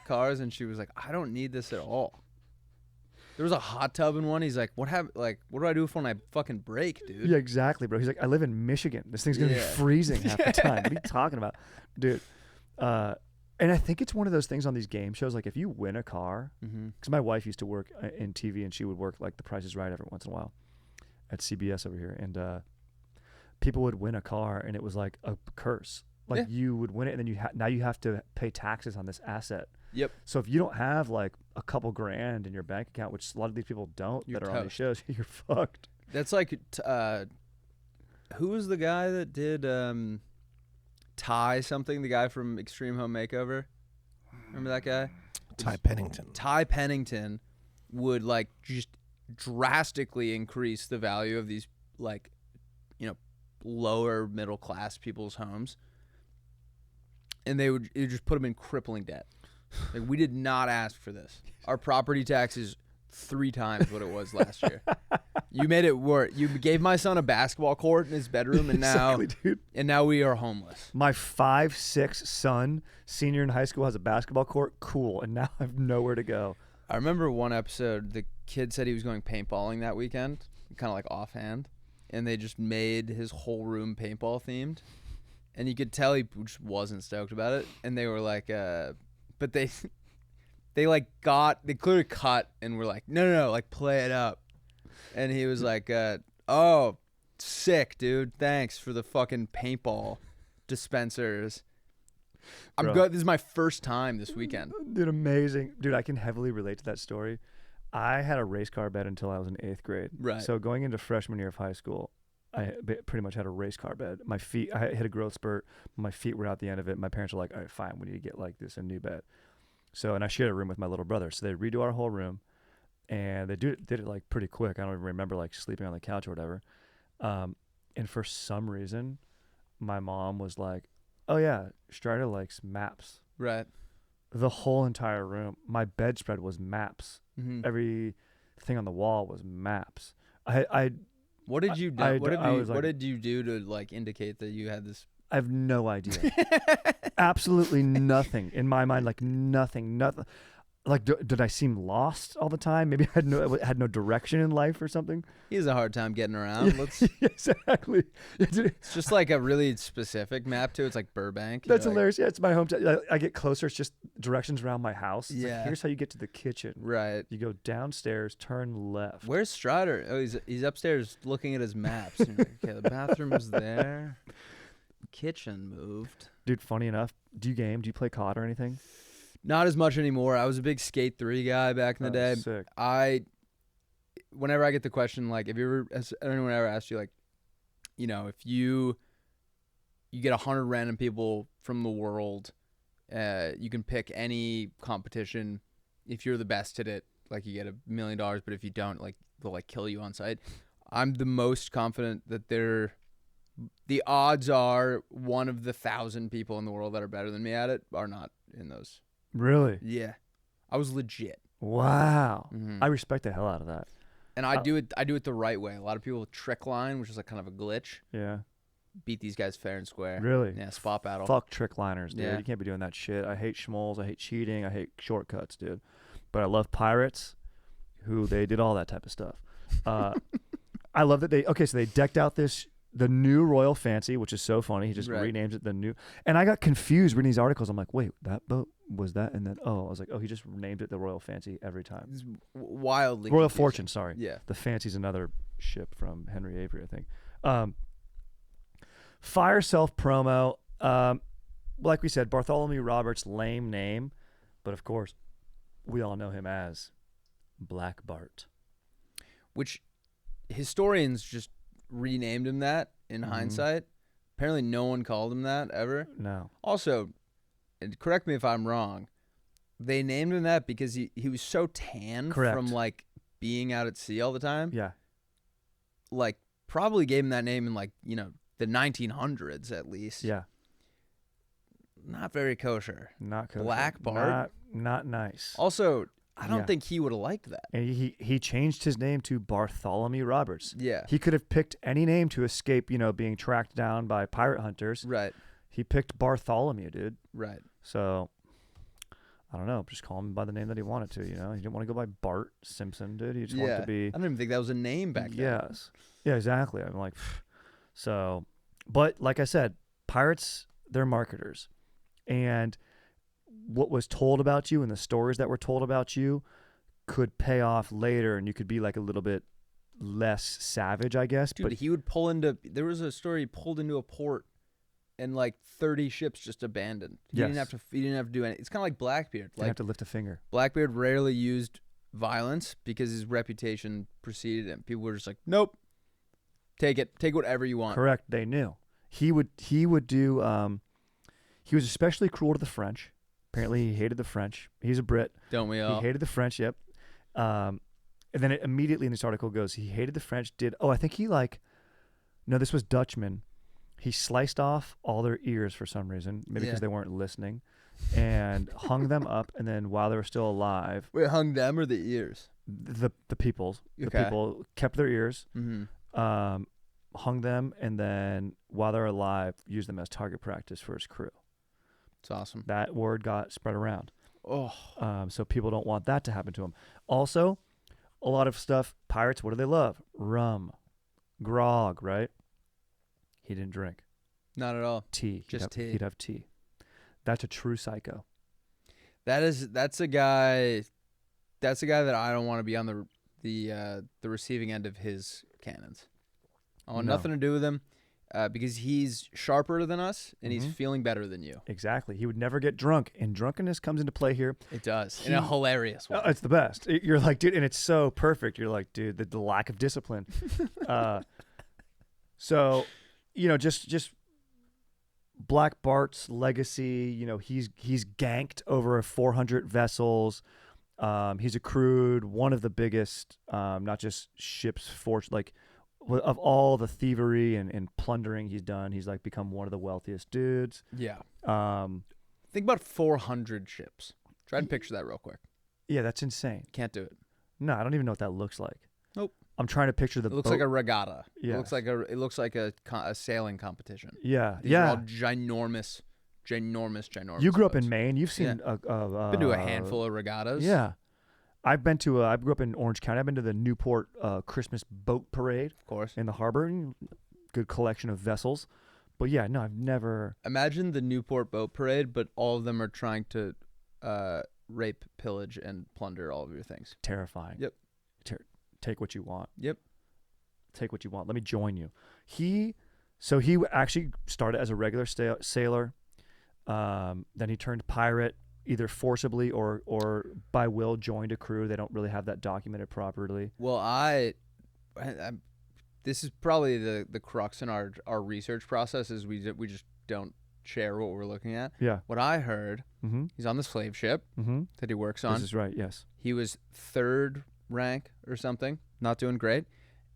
cars, and she was like, "I don't need this at all." There was a hot tub in one. He's like, "What do I do when I fucking break, dude?" Yeah, exactly, bro. He's like, I live in Michigan. This thing's gonna be Yeah. freezing half the time. What are you talking about, dude? And I think it's one of those things on these game shows. Like, if you win a car, Mm-hmm. because my wife used to work in TV, and she would work like The Price is Right every once in a while at CBS over here, and people would win a car, and it was like a curse. Like Yeah. you would win it, and then now you have to pay taxes on this asset. Yep. So if you don't have like a couple grand in your bank account, which a lot of these people don't You're that are on these toast. shows, you're fucked. That's like, who was the guy that did Ty something? The guy from Extreme Home Makeover. Remember that guy? Ty Pennington. Ty Pennington would like just drastically increase the value of these like, lower middle class people's homes, and it would just put them in crippling debt. Like, we did not ask for this. Our property tax is 3 times what it was last year. You made it work. You gave my son a basketball court in his bedroom, and Exactly, dude. now we are homeless. My 5'6" son, senior in high school, has a basketball court. Cool, and now I have nowhere to go. I remember one episode, the kid said he was going paintballing that weekend, kind of like offhand, and they just made his whole room paintball themed, and you could tell he just wasn't stoked about it. And they were like, but they clearly cut and were like, no, like play it up, and he was like, oh, sick, dude, thanks for the fucking paintball dispensers. I'm Bro. good. This is my first time this weekend. Dude, amazing. Dude, I can heavily relate to that story. I had a race car bed until I was in 8th grade. Right. So going into freshman year of high school, I pretty much had a race car bed. My feet, I hit a growth spurt. My feet were out the end of it. My parents were like, all right, fine, we need to get like this, a new bed. So, and I shared a room with my little brother. So they redo our whole room, and they did it like pretty quick. I don't even remember like sleeping on the couch or whatever. And for some reason, my mom was like, oh yeah, Strider likes maps. Right. The whole entire room, my bedspread was maps. Mm-hmm. Everything on the wall was maps. What did you do? I was What like- did you do to like indicate that you had this? I have no idea. Absolutely nothing in my mind. Like nothing. Like, did I seem lost all the time? Maybe I had no direction in life or something. He has a hard time getting around. Let's. Exactly. Yeah, dude, It's just like a really specific map too. It's like Burbank. that's You're like, hilarious. Yeah, it's my hometown. I get closer. It's just directions around my house. It's like, Yeah. here's how you get to the kitchen. Right. You go downstairs, turn left. Where's Strider? Oh, he's upstairs looking at his maps. And you're like, okay, the bathroom is there. Kitchen moved. Dude, funny enough, do you game? Do you play COD or anything? Not as much anymore. I was a big Skate 3 guy back in the day. Sick. Whenever I get the question, like, has anyone ever asked you, like, if you get 100 random people from the world, you can pick any competition. If you're the best at it, like, you get $1 million, but if you don't, like, they'll like kill you on sight. I'm the most confident that the odds are one of the 1,000 people in the world that are better than me at it are not in those. Really? Yeah, I was legit. Wow. Mhm. I respect the hell out of that. And I do it the right way. A lot of people trick line, which is like kind of a glitch. Yeah. Beat these guys fair and square. Really? Yeah, spot battle. Fuck trick liners, dude. Yeah. You can't be doing that shit. I hate schmoles. I hate cheating. I hate shortcuts, dude. But I love pirates, who they did all that type of stuff. I love that so they decked out the new Royal Fancy, which is so funny. He just Right. renames it the new. And I got confused reading these articles. I'm like, wait, that boat was that? And then, I was like, he just named it the Royal Fancy every time. It's wildly Royal confusing. Fortune, sorry. Yeah. The Fancy's another ship from Henry Avery, I think. Fire self promo. Like we said, Bartholomew Roberts, lame name, but of course, we all know him as Black Bart. Which historians just renamed him that in hindsight. Apparently, no one called him that ever. No. Also, and correct me if I'm wrong, they named him that because he was so tan from like being out at sea all the time. Yeah. Like probably gave him that name in like, the 1900s at least. Yeah. Not very kosher. Not kosher. Black Bart. Not nice. Also, I don't think he would have liked that. And he changed his name to Bartholomew Roberts. Yeah. He could have picked any name to escape, being tracked down by pirate hunters. Right. He picked Bartholomew, dude. Right. So, I don't know. Just call him by the name that he wanted to, He didn't want to go by Bart Simpson, dude. He just wanted to be... I don't even think that was a name back then. Yes. Yeah, exactly. I'm like... So, but like I said, pirates, they're marketers. And what was told about you and the stories that were told about you could pay off later, and you could be like a little bit less savage, I guess. Dude, but he would pull into... There was a story he pulled into a port and like 30 ships just abandoned. He didn't have to do anything. It's kind of like Blackbeard. Didn't have to lift a finger. Blackbeard rarely used violence because his reputation preceded him. People were just like, nope, take it. Take whatever you want. Correct. They knew. He would do... he was especially cruel to the French. Apparently, he hated the French. He's a Brit. Don't we all? He hated the French, yep. And then it immediately in this article goes, he hated the French, I think he no, this was Dutchman. He sliced off all their ears for some reason, maybe because they weren't listening, and hung them up, and then while they were still alive... Wait, hung them or the ears? The people. The people kept their ears, hung them, and then while they're alive, used them as target practice for his crew. It's awesome. That word got spread around. Oh. So people don't want that to happen to them. Also, a lot of stuff, pirates, what do they love? Rum, grog, right? He didn't drink. Not at all. Tea. Just tea. He'd have tea. That's a true psycho. That's a guy that I don't want to be on the receiving end of his cannons. I want nothing to do with him because he's sharper than us and he's feeling better than you. Exactly. He would never get drunk, and drunkenness comes into play here. It does. In a hilarious way. It's the best. You're like, dude, and it's so perfect. You're like, dude, the lack of discipline. So, just Black Bart's legacy, he's ganked over 400 vessels. He's accrued one of the biggest, not just ships of all the thievery and plundering he's done. He's become one of the wealthiest dudes. Yeah. Think about 400 ships. Try and picture that real quick. Yeah, that's insane. Can't do it. No, I don't even know what that looks like. Nope. I'm trying to picture the It looks boat. like a regatta. Yeah. It looks like a sailing competition. Yeah. These are all ginormous. You grew up in Maine. You've seen been to a handful of regattas. Yeah. I grew up in Orange County. I've been to the Newport Christmas boat parade. Of course. In the harbor. Good collection of vessels. But yeah, no, I've never... Imagine the Newport boat parade, but all of them are trying to rape, pillage, and plunder all of your things. Terrifying. Yep. Take what you want. Yep. Take what you want. Let me join you. He actually started as a regular sailor. Then he turned pirate, either forcibly or by will joined a crew. They don't really have that documented properly. Well, this is probably the crux in our research process is we just don't share what we're looking at. Yeah. What I heard, he's on the slave ship that he works on. This is right, yes. He was 3rd rank or something, not doing great,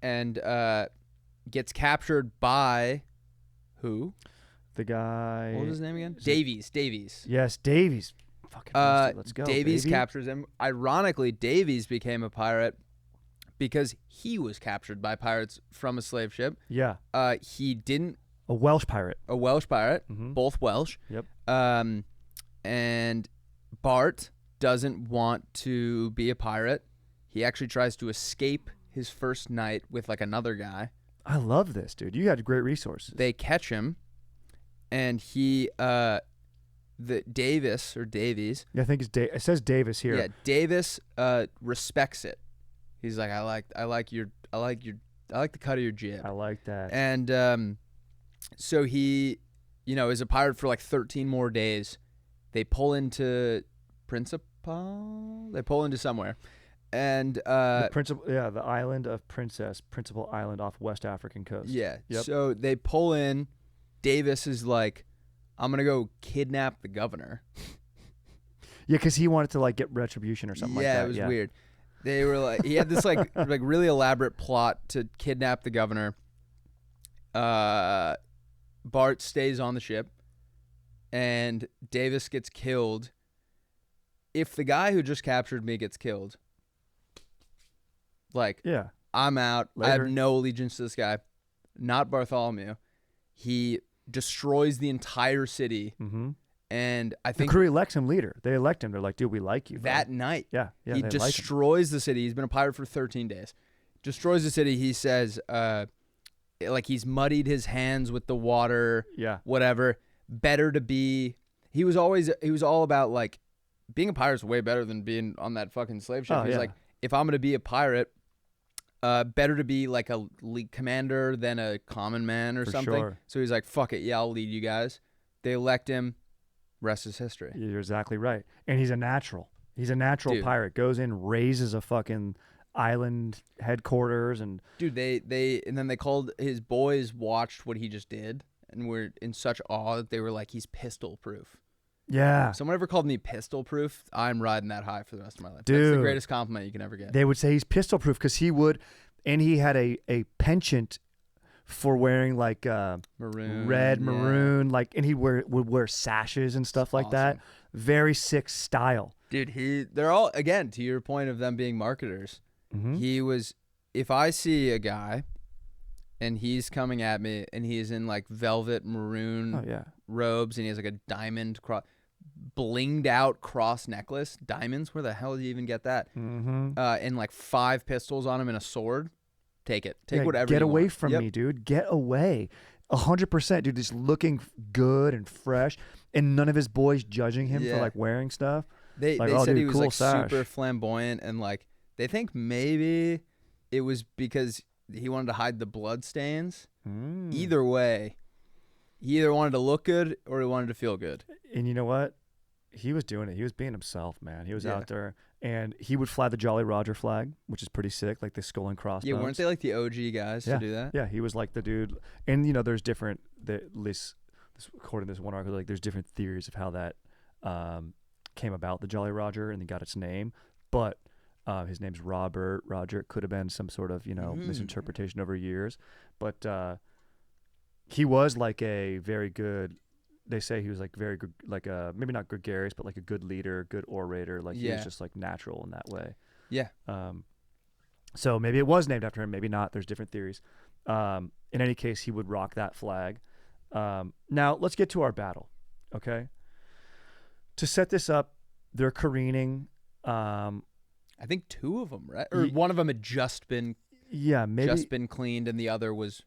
and gets captured by who? The guy... What was his name again? Davies. Yes, Davies. Fucking let's go, Davies baby. captures him. Ironically, Davies became a pirate because he was captured by pirates from a slave ship. Yeah. He didn't... A Welsh pirate. A Welsh pirate, both Welsh. Yep. And Bart doesn't want to be a pirate. He actually tries to escape his first night with another guy. I love this, dude. You had great resources. They catch him, and he, Davies. Yeah, I think it says Davis here. Yeah, Davis respects it. He's like, I like the cut of your jib. I like that. And So he, is a pirate for like 13 more days. They pull into Principal. They pull into somewhere, and the island of Principal Island off West African coast. Yeah. Yep. So they pull in. Davis is like, I'm gonna go kidnap the governor. Yeah, because he wanted to like get retribution or something like that. Yeah, it was weird. They were like, he had this like really elaborate plot to kidnap the governor. Bart stays on the ship, and Davis gets killed. If the guy who just captured me gets killed, like, yeah, I'm out. Later. I have no allegiance to this guy. Not Bartholomew. He destroys the entire city. Mm-hmm. And I The think crew elects him leader. They elect him. They're like, dude, we like you. Bro. that night, Yeah. he they like him. destroys the city. He's been a pirate for 13 days. Destroys the city. He says, like he's muddied his hands with the water. Yeah. Whatever. Better to be. He was all about like being a pirate's way better than being on that fucking slave ship. Oh, He's yeah. like, if I'm gonna be a pirate, better to be like a league commander than a common man or For something. sure. So he's like, fuck it, yeah, I'll lead you guys. They elect him. Rest is history. You're exactly right. And he's a natural. He's a natural Dude. pirate. Goes in, raises a fucking island headquarters, and Dude, and then they called his boys, watched what he just did, and were in such awe that they were like, he's pistol proof. yeah, If someone ever called me pistol proof, I'm riding that high for the rest of my life. That's the Dude. greatest compliment you can ever get. they would say he's pistol proof because he would, and he had a penchant for wearing like Maroon. red, yeah. maroon, like, and he would wear sashes and stuff like that. Awesome. Very sick style. Dude, they're all, again, to your point of them being marketers, Mm-hmm. he was, if I see a guy and he's coming at me and he's in like velvet maroon Oh yeah. robes and he has like a diamond blinged out cross necklace, diamonds, where the hell do you even get that? Mm-hmm. And like 5 pistols on him and a sword. Take it. Take Yeah, whatever. Get you away want. from Yep. me, dude. Get away. 100%, dude. Just looking good and fresh, and none of his boys judging him for Yeah. like wearing stuff. They Like, they oh, said dude, he was cool like sash. super flamboyant and like they think maybe it was because he wanted to hide the blood stains. Mm. Either way, he either wanted to look good or he wanted to feel good. And you know what? He was doing it. He was being himself, man. He was Yeah. out there, and he would fly the Jolly Roger flag, which is pretty sick, like the skull and crossbones. Yeah, weren't they like the OG guys Yeah. to do that? Yeah, he was like the dude. And there's different. At least according to this one article, like there's different theories of how that came about, the Jolly Roger, and they got its name. But his name's Robert Roger. It could have been some sort of misinterpretation over years, but he was like a very good. They say he was like very good, like maybe not gregarious, but like a good leader, good orator. Like he was Yeah. just like natural in that way. Yeah. So maybe it was named after him, maybe not. There's different theories. In any case, he would rock that flag. Now let's get to our battle, okay? To set this up, they're careening. I think 2 of them, right? Or Ye- one of them had just been Maybe cleaned and the other was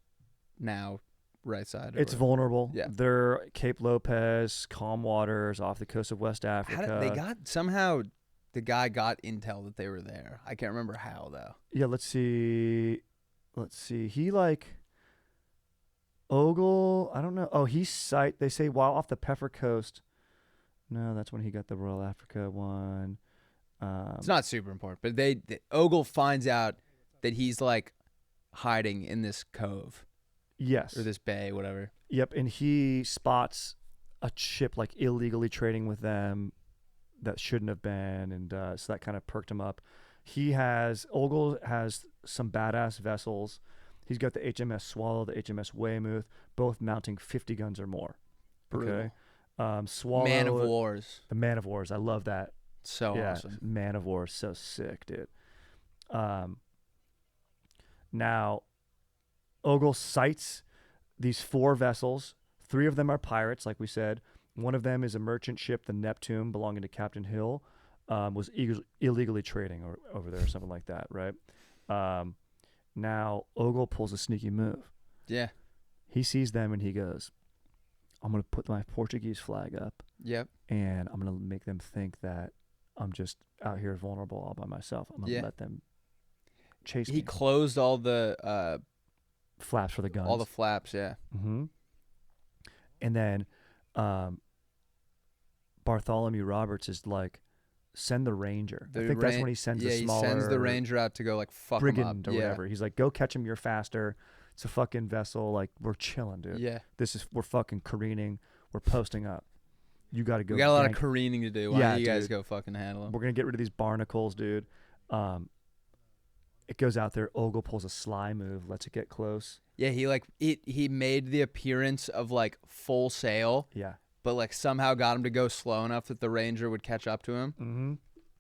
now right side. or it's whatever. vulnerable. Yeah. They're Cape Lopez, calm waters off the coast of West Africa. Somehow the guy got intel that they were there. I can't remember how though. Yeah, let's see. He like Ogle, I don't know. Oh, they say while off the Peffer coast. No, that's when he got the Royal Africa one. It's not super important, but Ogle finds out that he's like hiding in this cove Yes. or this bay, whatever. Yep, and he spots a ship like illegally trading with them that shouldn't have been, and so that kind of perked him up. Ogle has some badass vessels. He's got the HMS Swallow, the HMS Weymouth, both mounting 50 guns or more. Okay. Swallow, Man of Wars. the Man of Wars. I love that. So Yeah, awesome. Man of War, so sick, dude. Now, Ogle sights these 4 vessels. 3 of them are pirates, like we said. One of them is a merchant ship, the Neptune, belonging to Captain Hill, was illegally trading over there or something like that, right? Now, Ogle pulls a sneaky move. Yeah. He sees them and he goes, I'm going to put my Portuguese flag up, Yep. and I'm going to make them think that I'm just out here vulnerable all by myself. I'm going to Yeah. let them chase He me. closed all the Flaps for the guns. all the flaps, yeah. Mm-hmm. And then Bartholomew Roberts is like, send the ranger. I think that's when he sends the smaller. He sends the ranger out to go like fuck him up. Brigand or whatever. He's like, go catch him. You're faster. It's a fucking vessel. Like, we're chilling, dude. Yeah. We're fucking careening. We're posting up. You got to go. We got a lot gank. of careening to do. Why don't you guys go fucking handle them? We're going to get rid of these barnacles, dude. It goes out there. Ogle pulls a sly move, lets it get close. Yeah, he made the appearance of like full sail. Yeah. But like somehow got him to go slow enough that the ranger would catch up to him. Mm-hmm.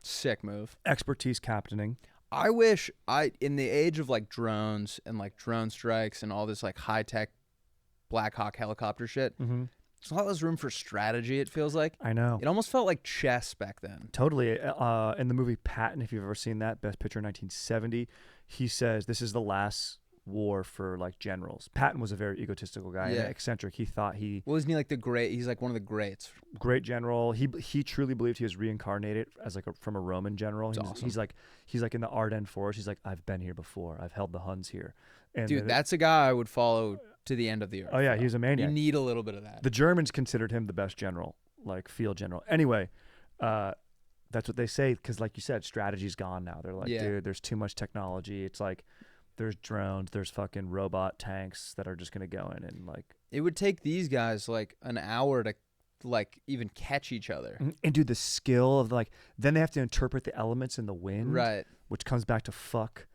Sick move. Expertise captaining. I wish in the age of like drones and like drone strikes and all this like high tech Black Hawk helicopter shit, Mm-hmm. there's a lot less room for strategy. It feels like I know. it almost felt like chess back then. Totally. In the movie Patton, if you've ever seen that, Best Picture 1970, he says this is the last war for like generals. Patton was a very egotistical guy, and eccentric. He thought Well, isn't he like the great? He's like one of the greats. Great general. He truly believed he was reincarnated as like from a Roman general. Awesome. He's like in the Ardennes Forest. He's like, I've been here before. I've held the Huns here. And Dude, that's a guy I would follow to the end of the earth. Oh yeah, he's a maniac. You need a little bit of that. The Germans considered him the best general, like field general. Anyway, that's what they say because, like you said, strategy's gone now. They're like, dude, there's too much technology. It's like there's drones, there's fucking robot tanks that are just gonna go in and like. It would take these guys like an hour to like even catch each other. And do the skill of like, then they have to interpret the elements in the wind, right? Which comes back to fuck,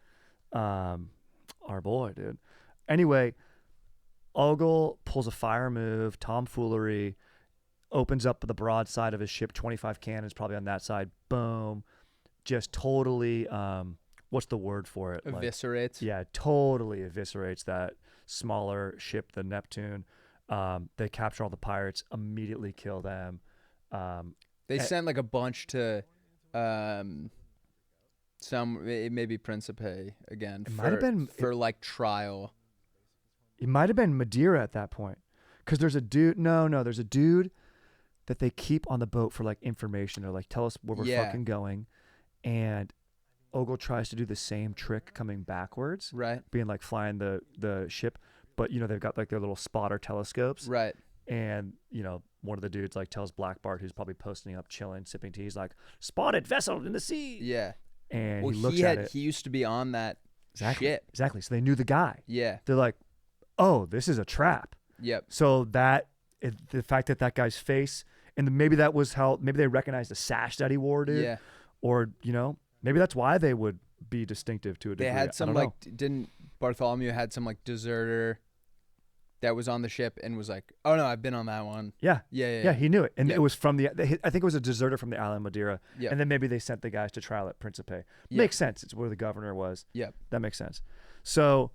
our boy, dude. Anyway, Ogle pulls a fire move, tomfoolery, opens up the broadside of his ship, 25 cannons probably on that side. Boom, just totally. What's the word for it? Eviscerates. Like, totally eviscerates that smaller ship, the Neptune. They capture all the pirates, immediately kill them. They sent like a bunch to maybe Principe again. Might have been for like trial. It might have been Madeira at that point, because there's a dude. No, there's a dude that they keep on the boat for like information. They're like, tell us where we're fucking going, and Ogle tries to do the same trick coming backwards, right? Being like flying the ship, but they've got like their little spotter telescopes, right? And one of the dudes like tells Black Bart, who's probably posting up, chilling, sipping tea. He's like, spotted vessel in the sea. Yeah. And he looks at it. He used to be on that ship. Exactly. So they knew the guy. Yeah. They're like, oh, this is a trap. Yep. So the fact that guy's face, and maybe that was how, maybe they recognized the sash that he wore, dude. Yeah. Or, maybe that's why they would be distinctive to a degree. They had some didn't Bartholomew had some like deserter that was on the ship and was like, oh no, I've been on that one. Yeah. Yeah. He knew it. And it was from I think it was a deserter from the island Madeira. Yeah. And then maybe they sent the guys to trial at Principe. Makes sense. It's where the governor was. Yep. That makes sense. So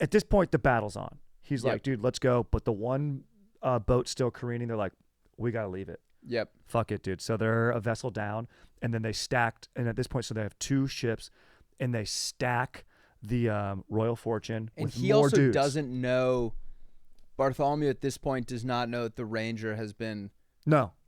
at this point, the battle's on. He's like, dude, let's go. But the one boat's still careening. They're like, we got to leave it. Yep. Fuck it, dude. So they're a vessel down, and then they stacked. And at this point, so they have two ships, and they stack the Royal Fortune and with he more also dudes. Doesn't know. Bartholomew at this point does not know that the Ranger has been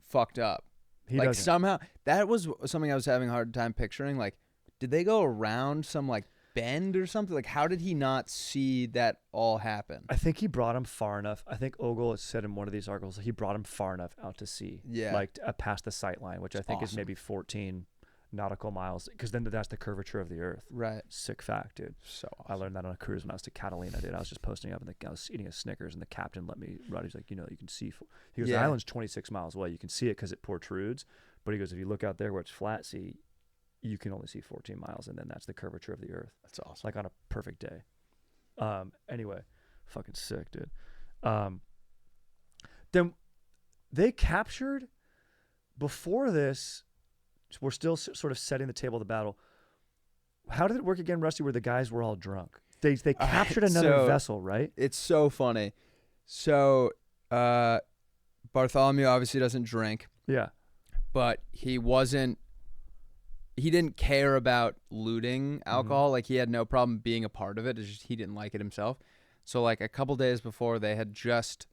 fucked up. He like doesn't. Somehow that was something I was having a hard time picturing. Like, did they go around some like bend or something? Like, how did he not see that all happen? I think he brought him far enough. I think Ogle has said in one of these articles he brought him far enough out to sea. Yeah. Like past the sight line, which I think is awesome. maybe 14 nautical miles, because then that's the curvature of the earth. Right. Sick fact, dude. So awesome. I learned that on a cruise when I was to Catalina, dude. I was just posting up, and I was eating a Snickers, and the captain let me ride. He's like, you can see. He goes, the island's 26 miles away. You can see it because it protrudes. But he goes, if you look out there where it's flat sea, you can only see 14 miles, and then that's the curvature of the earth. That's awesome. Like on a perfect day. Anyway, fucking sick, dude. Then they captured, before this, we're still sort of setting the table of the battle. How did it work again, Rusty, where the guys were all drunk? They captured another vessel, right? It's so funny. So Bartholomew obviously doesn't drink. Yeah. But he didn't care about looting alcohol. Like, he had no problem being a part of it. It's just he didn't like it himself. So like a couple days before, they had just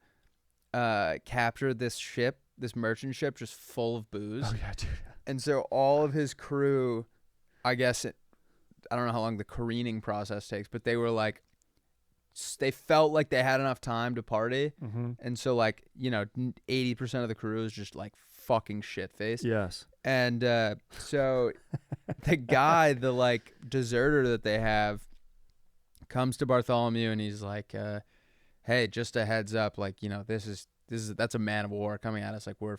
captured this ship, this merchant ship, just full of booze. Oh yeah, dude. And so all of his crew, I guess I don't know how long the careening process takes, but they were like, they felt like they had enough time to party, Mhm. and so like 80% of the crew is just like fucking shit faced. Yes. And so the guy, the like deserter that they have, comes to Bartholomew and he's like, "Hey, just a heads up, like that's a man of war coming at us. Like we're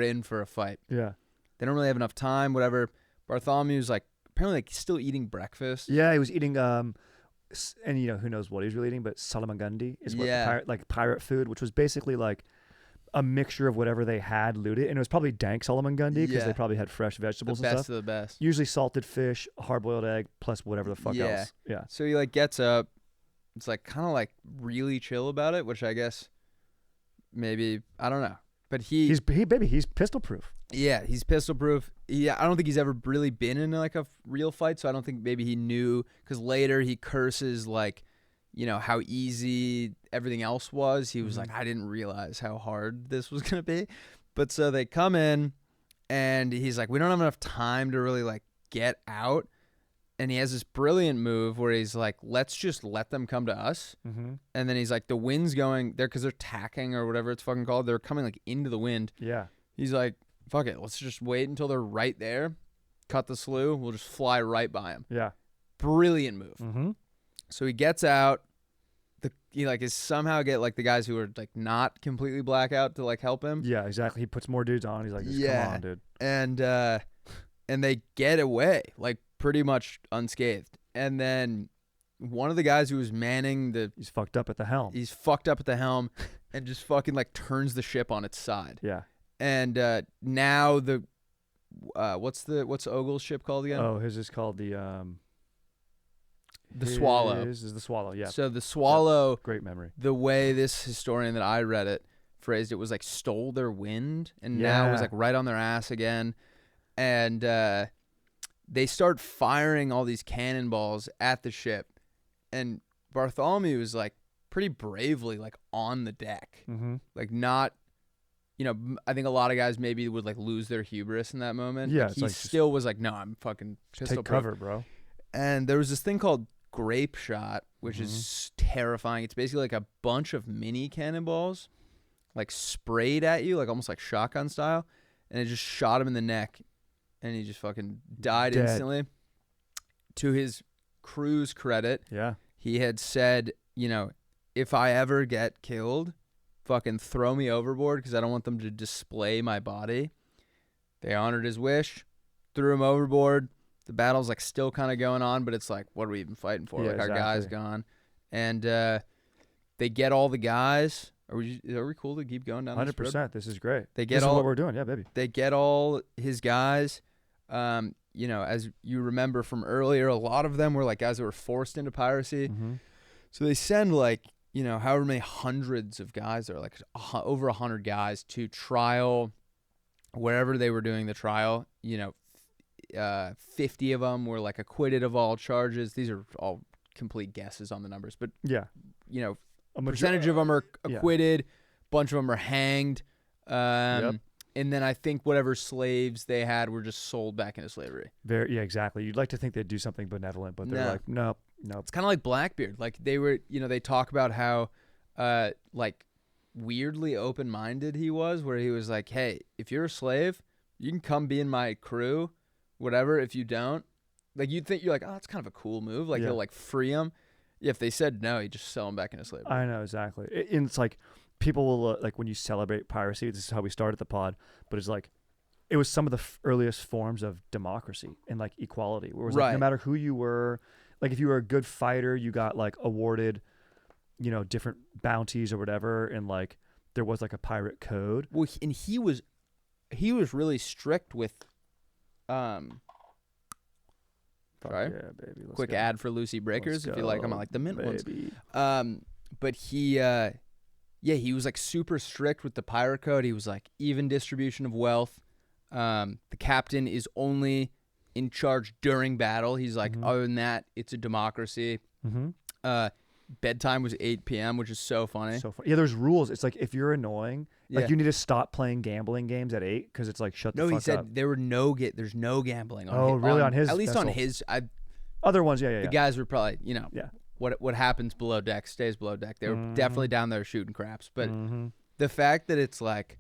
in for a fight." Yeah. They don't really have enough time. Whatever. Bartholomew's like apparently like still eating breakfast. Yeah, he was eating and who knows what he was really eating, but salamangundi is what Yeah. pirate food, which was basically like a mixture of whatever they had looted, and it was probably dank salamangundi because Yeah. they probably had fresh The vegetables and best stuff. of the best. Usually salted fish, hard-boiled egg, plus whatever the fuck Yeah. else. Yeah. So he like gets up. It's like kind of like really chill about it, which I guess maybe I don't know. But he's pistol proof. yeah, he's pistol proof. Yeah, I don't think he's ever really been in like a real fight, so I don't think maybe he knew, because later he curses like how easy everything else was. He was like, I didn't realize how hard this was gonna be. But so they come in and he's like, we don't have enough time to really like get out. And he has this brilliant move where he's like, let's just let them come to us. Mm-hmm. And then he's like, the wind's going there because they're tacking or whatever it's fucking called. They're coming like into the wind. Yeah. He's like, fuck it. Let's just wait until they're right there. Cut the slough. We'll just fly right by him. Yeah. Brilliant move. Mm-hmm. So he gets out. He like is somehow get like the guys who are like not completely blackout to like help him. Yeah, exactly. He puts more dudes on. He's like, just come on, dude. And they get away like pretty much unscathed. And then one of the guys who was manning he's fucked up at the helm. he's fucked up at the helm and just fucking like turns the ship on its side. Yeah. And now the what's Ogle's ship called again? Oh, his is called the Swallow. His is the Swallow. Yeah. So the Swallow, Great memory. the way this historian that I read it phrased it was like stole their wind and now was Yeah. like right on their ass again. And they start firing all these cannonballs at the ship. And Bartholomew is like pretty bravely like on the deck. Mm-hmm. Like not, I think a lot of guys maybe would like lose their hubris in that moment. Yeah, Like, it's he like, just still was like, no, I'm fucking pistol Take proof. cover, bro. And there was this thing called grape shot, which Mm-hmm. is terrifying. It's basically like a bunch of mini cannonballs, like sprayed at you, like almost like shotgun style, and it just shot him in the neck, and he just fucking died Dead. instantly. To his crew's credit, Yeah. he had said, if I ever get killed, fucking throw me overboard because I don't want them to display my body. They honored his wish, threw him overboard. The battle's like still kind of going on, but it's like, what are we even fighting for? Yeah, like our guy's exactly. gone, and they get all the guys. Are we cool to keep going down? 100%. This is great. They This get is all. what we're doing. Yeah, baby. They get all his guys. As you remember from earlier, a lot of them were like guys that were forced into piracy. Mm-hmm. So they send like, however many hundreds of guys there, like over 100 guys to trial wherever they were doing the trial. 50 of them were like acquitted of all charges. These are all complete guesses on the numbers, but Yeah. a percentage of them are yeah. acquitted, bunch of them are hanged. Yep. And then I think whatever slaves they had were just sold back into slavery. Yeah, exactly. You'd like to think they'd do something benevolent, but they're No. like, nope. It's kind of like Blackbeard. Like they were, they talk about how, like weirdly open-minded he was, where he was like, hey, if you're a slave, you can come be in my crew, whatever. If you don't, like you'd think you're like, oh, that's kind of a cool move. Like Yeah. he'll like free them. If they said no, he'd just sell them back into slavery. I know, exactly. And it's like people will, like when you celebrate piracy, this is how we started the pod, but it's like, it was some of the earliest forms of democracy and like equality, where it was like, no Right. matter who you were, like if you were a good fighter, you got like awarded, different bounties or whatever. And like, there was like a pirate code. Well, he was really strict with, Fuck Sorry. yeah, baby. Let's quick go. ad for Lucy Breakers. Let's If you like them, I go, like the mint ones. baby. But he was like super strict with the pirate code. He was like even distribution of wealth. The captain is only in charge during battle. He's like, Mhm. other than that, it's a democracy. Mm-hmm. Bedtime was 8 p.m., which is so funny. So fun. Yeah, there's rules. It's like if you're annoying, like Yeah. you need to stop playing gambling games at 8 because it's like shut the No, fuck he said up. there were there's no gambling. On Oh, really? On his At least on vessel? his. Other ones, yeah. The guys were probably, Yeah. what happens below deck stays below deck. They were definitely down there shooting craps. But Mm-hmm. the fact that it's like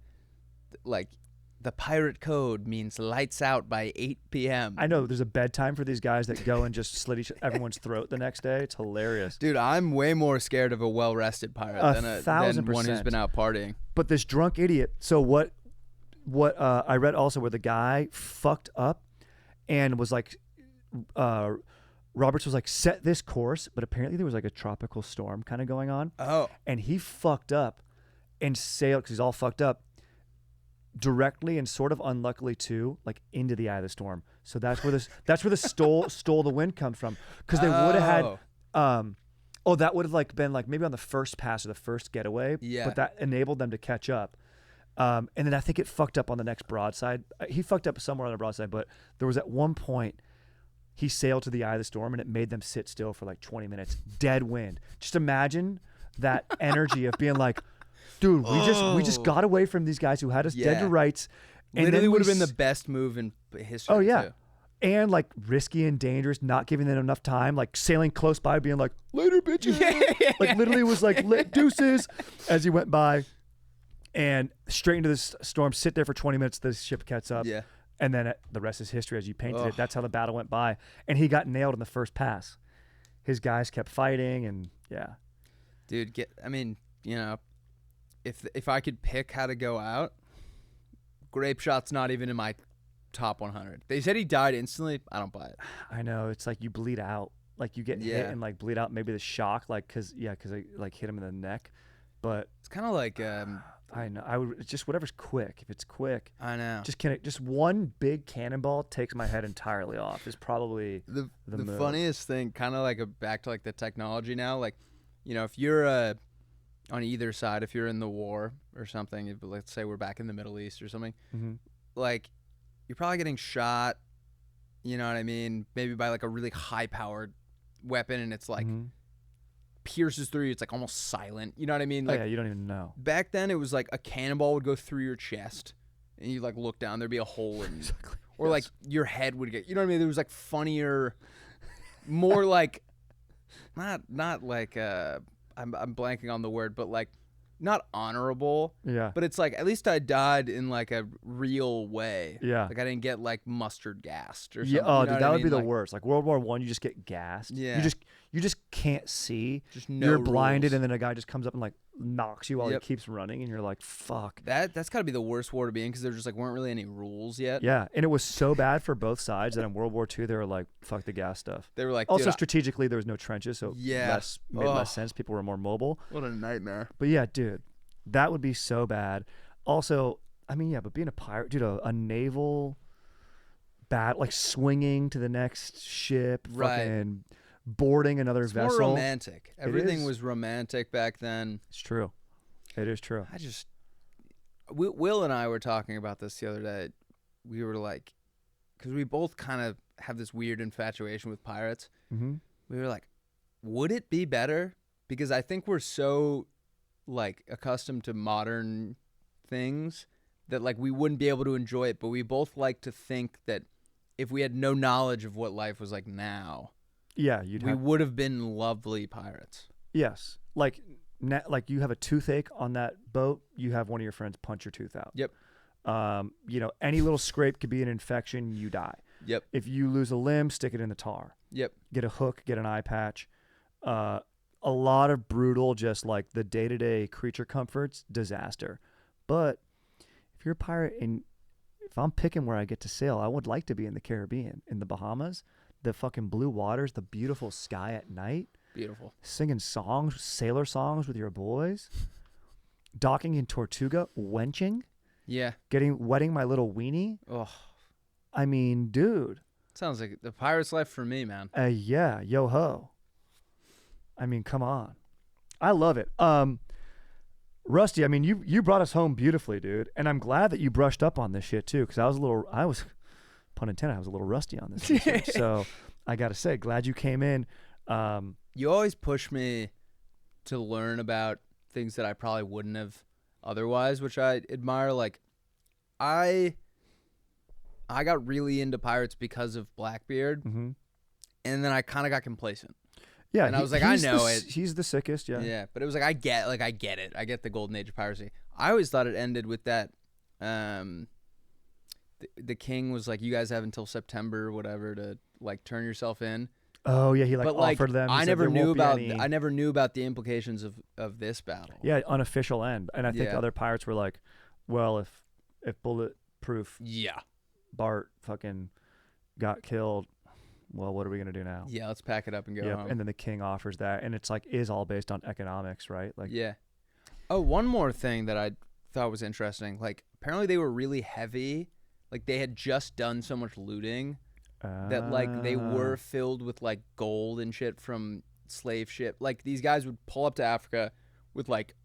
the pirate code means lights out by 8 p.m. I know there's a bedtime for these guys that go and just slit everyone's throat the next day. It's hilarious. Dude, I'm way more scared of a well-rested pirate than one who's 1,000%. been out partying. But this drunk idiot. So what I read also where the guy fucked up and was like, Roberts was like, set this course, but apparently there was like a tropical storm kind of going on. Oh. And he fucked up and sailed, because he's all fucked up, directly and sort of unluckily too, like into the eye of the storm. So that's where the stole the wind comes from, because they would have had that would have like been like maybe on the first pass or the first getaway. Yeah. But that enabled them to catch up. And then I think it fucked up on the next broadside. He fucked up somewhere on the broadside, but there was at one point he sailed to the eye of the storm and it made them sit still for like 20 minutes. Dead wind. Just imagine that energy of being like, dude, we just got away from these guys who had us dead to rights. And literally then would have been the best move in history. Oh yeah. Too. And like risky and dangerous, not giving them enough time, like sailing close by, being like, later, bitches. Like literally was like, deuces as he went by. And straight into this storm, sit there for 20 minutes, the ship catches up. Yeah. And then the rest is history as you painted it. That's how the battle went by. And he got nailed in the first pass. His guys kept fighting, and yeah. Dude, if I could pick how to go out, grape shot's not even in my top 100. They said he died instantly. I don't buy it. I know. It's like you bleed out. Like you get hit and like bleed out. Maybe the shock, like, because I like hit him in the neck. But it's kind of like I know. I would just whatever's quick. If it's quick, I know. Just one big cannonball takes my head entirely off. Is probably the move. funniest thing. Kind of like back to like the technology now. Like, if you're on either side, if you're in the war or something, let's say we're back in the Middle East or something, like you're probably getting shot. You know what I mean? Maybe by like a really high powered weapon, and it's like. Pierces through you. It's like almost silent. You know what I mean? Like, yeah, you don't even know. Back then, it was like a cannonball would go through your chest, and you like look down. There'd be a hole in, or like your head would get. You know what I mean? There was like funnier, more like, not like I'm blanking on the word, but like not honorable. Yeah. But it's like at least I died in like a real way. Yeah. Like I didn't get like mustard gassed or something. Yeah. Oh, you know dude, that would be the like, worst. Like World War I, you just get gassed. Yeah. You just can't see. Just no You're blinded, rules. and then a guy just comes up and like knocks you while Yep. he keeps running, and you're like, fuck. That's got to be the worst war to be in, because there just like weren't really any rules yet. Yeah, and it was so bad for both sides that in World War II they were like, fuck the gas stuff. They were like, Also dude, strategically there was no trenches, so Yeah. made less sense. People were more mobile. what a nightmare. But yeah, dude, that would be so bad. Also, I mean, yeah, but being a pirate, dude, a naval bat, like swinging to the next ship, Right. fucking boarding another It's vessel. more romantic. Everything is. was romantic back then. It's true. It is true. Will and I were talking about this the other day. We were like, because we both kind of have this weird infatuation with pirates. Mm-hmm. We were like, would it be better? Because I think we're so like accustomed to modern things that like we wouldn't be able to enjoy it. But we both like to think that if we had no knowledge of what life was like now, Yeah, we would have been lovely pirates. Yes, like you have a toothache on that boat, you have one of your friends punch your tooth out. Yep. Any little scrape could be an infection, you die. Yep. If you lose a limb, stick it in the tar. Yep. Get a hook, get an eye patch. A lot of brutal, just like the day-to-day creature comforts, disaster. But if you're a pirate and if I'm picking where I get to sail, I would like to be in the Caribbean, in the Bahamas, the fucking blue waters, the beautiful sky at night. Beautiful. Singing songs, sailor songs with your boys. Docking in Tortuga, wenching, Yeah. wetting my little weenie. Oh, I mean, dude. sounds like the pirate's life for me, man. Yeah, yo ho. I mean, come on. I love it. Rusty, I mean, you brought us home beautifully, dude. And I'm glad that you brushed up on this shit too, because I was, pun intended, I was a little rusty on this research. So I got to say, glad you came in. You always push me to learn about things that I probably wouldn't have otherwise, which I admire. Like, I got really into pirates because of Blackbeard, Mm-hmm. and then I kind of got complacent. Yeah, And I was like, I he's know it. He's the sickest. Yeah. Yeah, but it was like I get it. I get the golden age of piracy. I always thought it ended with that. The king was like, you guys have until September or whatever to like turn yourself in. Oh yeah, he like But like offered them. He I said, never "There knew won't be about any-" I never knew about the implications of this battle. Yeah, unofficial end. And I think Yeah. other pirates were like, well, if Bulletproof Yeah. Bart fucking got killed, well, what are we gonna do now? Yeah, let's pack it up and go Yep. home. And then the king offers that, and it's like is all based on economics, right? Like, Yeah. Oh, one more thing that I thought was interesting. Like apparently they were really heavy. Like they had just done so much looting that like they were filled with like gold and shit from slave ship. Like these guys would pull up to Africa with like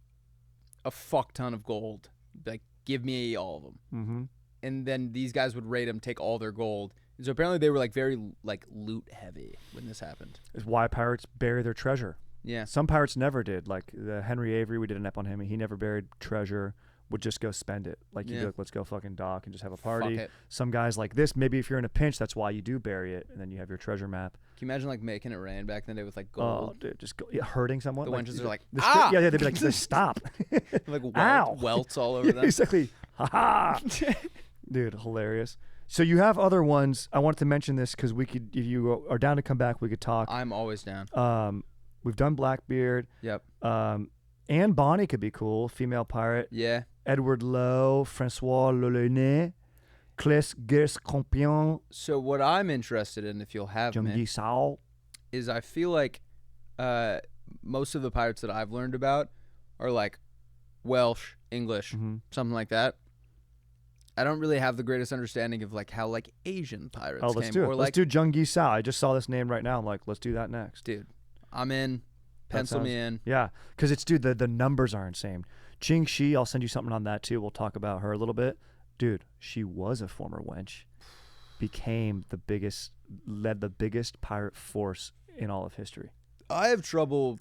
a fuck ton of gold. Like give me all of them. Mm-hmm. And then these guys would raid them, take all their gold. And so apparently they were like very like loot heavy when this happened. Is why pirates bury their treasure. Yeah. Some pirates never did. Like the Henry Avery, we did an ep on him. He never buried treasure. Would just go spend it. Like you'd Yeah. be like, let's go fucking dock and just have a party. Fuck it. Some guys like this, maybe if you're in a pinch, that's why you do bury it, and then you have your treasure map. Can you imagine like making it rain back in the day with like Oh, gold? dude, just go, hurting someone. The wenches are like, the ah! yeah, they'd be like, just stop. Like Ow! welts all over Yeah, them. exactly. Ha ha. Dude, hilarious. So you have other ones. I wanted to mention this because we could, if you are down to come back, we could talk. I'm always down. We've done Blackbeard. Yep. Anne Bonny could be cool. Female pirate. Yeah. Edward Lowe, Francois Lolonais, Cles Gerscampion, So what I'm interested in, if you'll have me, Jungi Sao. is I feel like most of the pirates that I've learned about are like Welsh, English, Mm-hmm. something like that. I don't really have the greatest understanding of like how like Asian pirates Oh, let's came. do it. Or Let's like, do Jungi Sao. I just saw this name right now. I'm like, let's do that next. dude, I'm in. That Pencil me sounds- in. Yeah, because it's, dude, the numbers are insane. Ching Shi, I'll send you something on that too. We'll talk about her a little bit. Dude, she was a former wench. Became led the biggest pirate force in all of history. I have trouble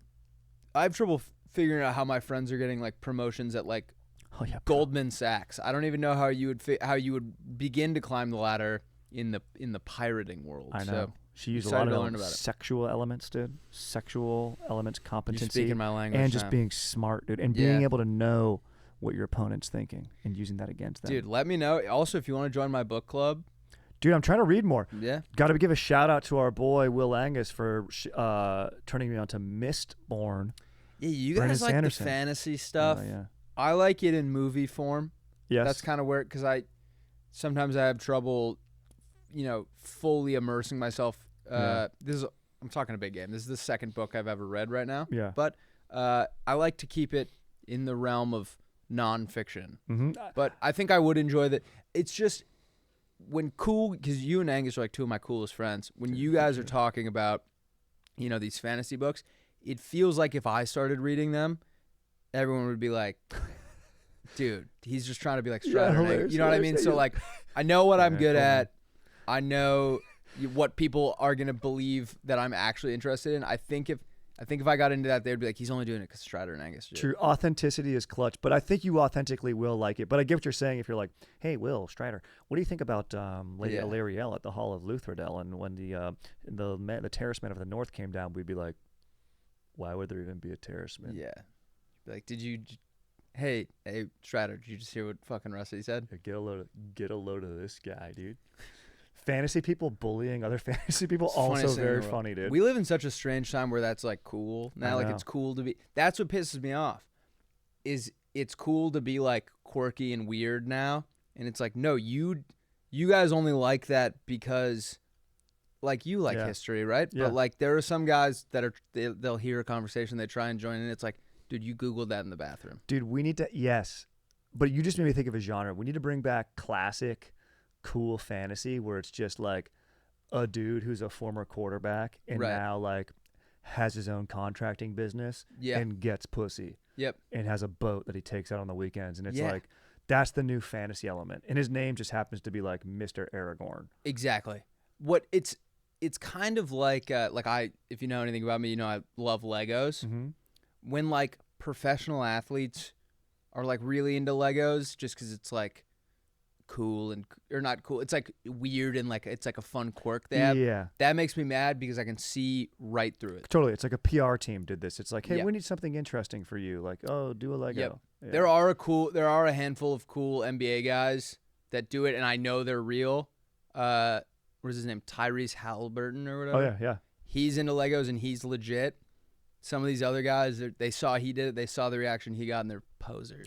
figuring out how my friends are getting like promotions at like Oh yeah, Goldman Sachs. I don't even know how you would begin to climb the ladder in the pirating world. I know. So She used a excited lot to of learn about it. sexual elements, dude. Sexual elements, you're competency, speaking my language and just now. being smart, dude, and being Yeah. able to know what your opponent's thinking and using that against them. Dude, let me know. Also, if you want to join my book club, Dude, I'm trying to read more. yeah, Got to give a shout out to our boy Will Angus for turning me on to Mistborn. yeah, you Brandon guys like Sanderson. the fantasy stuff. Oh, yeah. I like it in movie form. Yes. That's kind of where, because sometimes I have trouble, fully immersing myself. Yeah. I'm talking a big game. This is the second book I've ever read right now. Yeah. But I like to keep it in the realm of nonfiction. Mm-hmm. But I think I would enjoy that. It's just because you and Angus are like two of my coolest friends. When you guys are talking about, these fantasy books, it feels like if I started reading them, everyone would be like, dude, he's just trying to be like Strider. hilarious, You know what I mean? hilarious. So like, I know what I'm Yeah, good cool. at. I know what people are gonna believe that I'm actually interested in. I think if I got into that, they'd be like, he's only doing it because Strider and Angus do. True. Authenticity is clutch, but I think you authentically will like it. But I get what you're saying if you're like, hey, Will, Strider, what do you think about Lady Yeah. Ilariel at the Hall of Luthradel? And when the terrace men of the North came down, we'd be like, why would there even be a terrace man? Yeah. Be like, hey, Strider, did you just hear what fucking Rusty said? Yeah, get a load of this guy, dude. Fantasy people bullying other fantasy people, It's the also funniest thing in very the world. funny, dude. We live in such a strange time where that's like cool now. Like know. it's cool to be. That's what pisses me off. Is it's cool to be like quirky and weird now, and it's like no, you guys only like that because like you like Yeah. history, right? Yeah. But like there are some guys that they'll hear a conversation, they try and join in. It's like, dude, you Googled that in the bathroom. Dude, we need to, yes, but you just made me think of a genre. We need to bring back classic, cool fantasy where it's just like a dude who's a former quarterback and Right. now like has his own contracting business Yeah. and gets pussy Yep. and has a boat that he takes out on the weekends. And it's Yeah. like, that's the new fantasy element. And his name just happens to be like Mr. Aragorn. Exactly. What it's kind of like if you know anything about me, I love Legos. Mm-hmm. When like professional athletes are like really into Legos just because it's like cool or not cool. It's like weird and like it's like a fun quirk they have. Yeah. That makes me mad because I can see right through it. Totally. It's like a PR team did this. It's like, hey, Yeah. we need something interesting for you. Like, oh, do a Lego. Yep. Yeah. There are a handful of cool NBA guys that do it, and I know they're real. What is his name? Tyrese Halliburton or whatever. Oh, yeah, yeah. He's into Legos and he's legit. Some of these other guys, they saw he did it. They saw the reaction he got, and they're posers.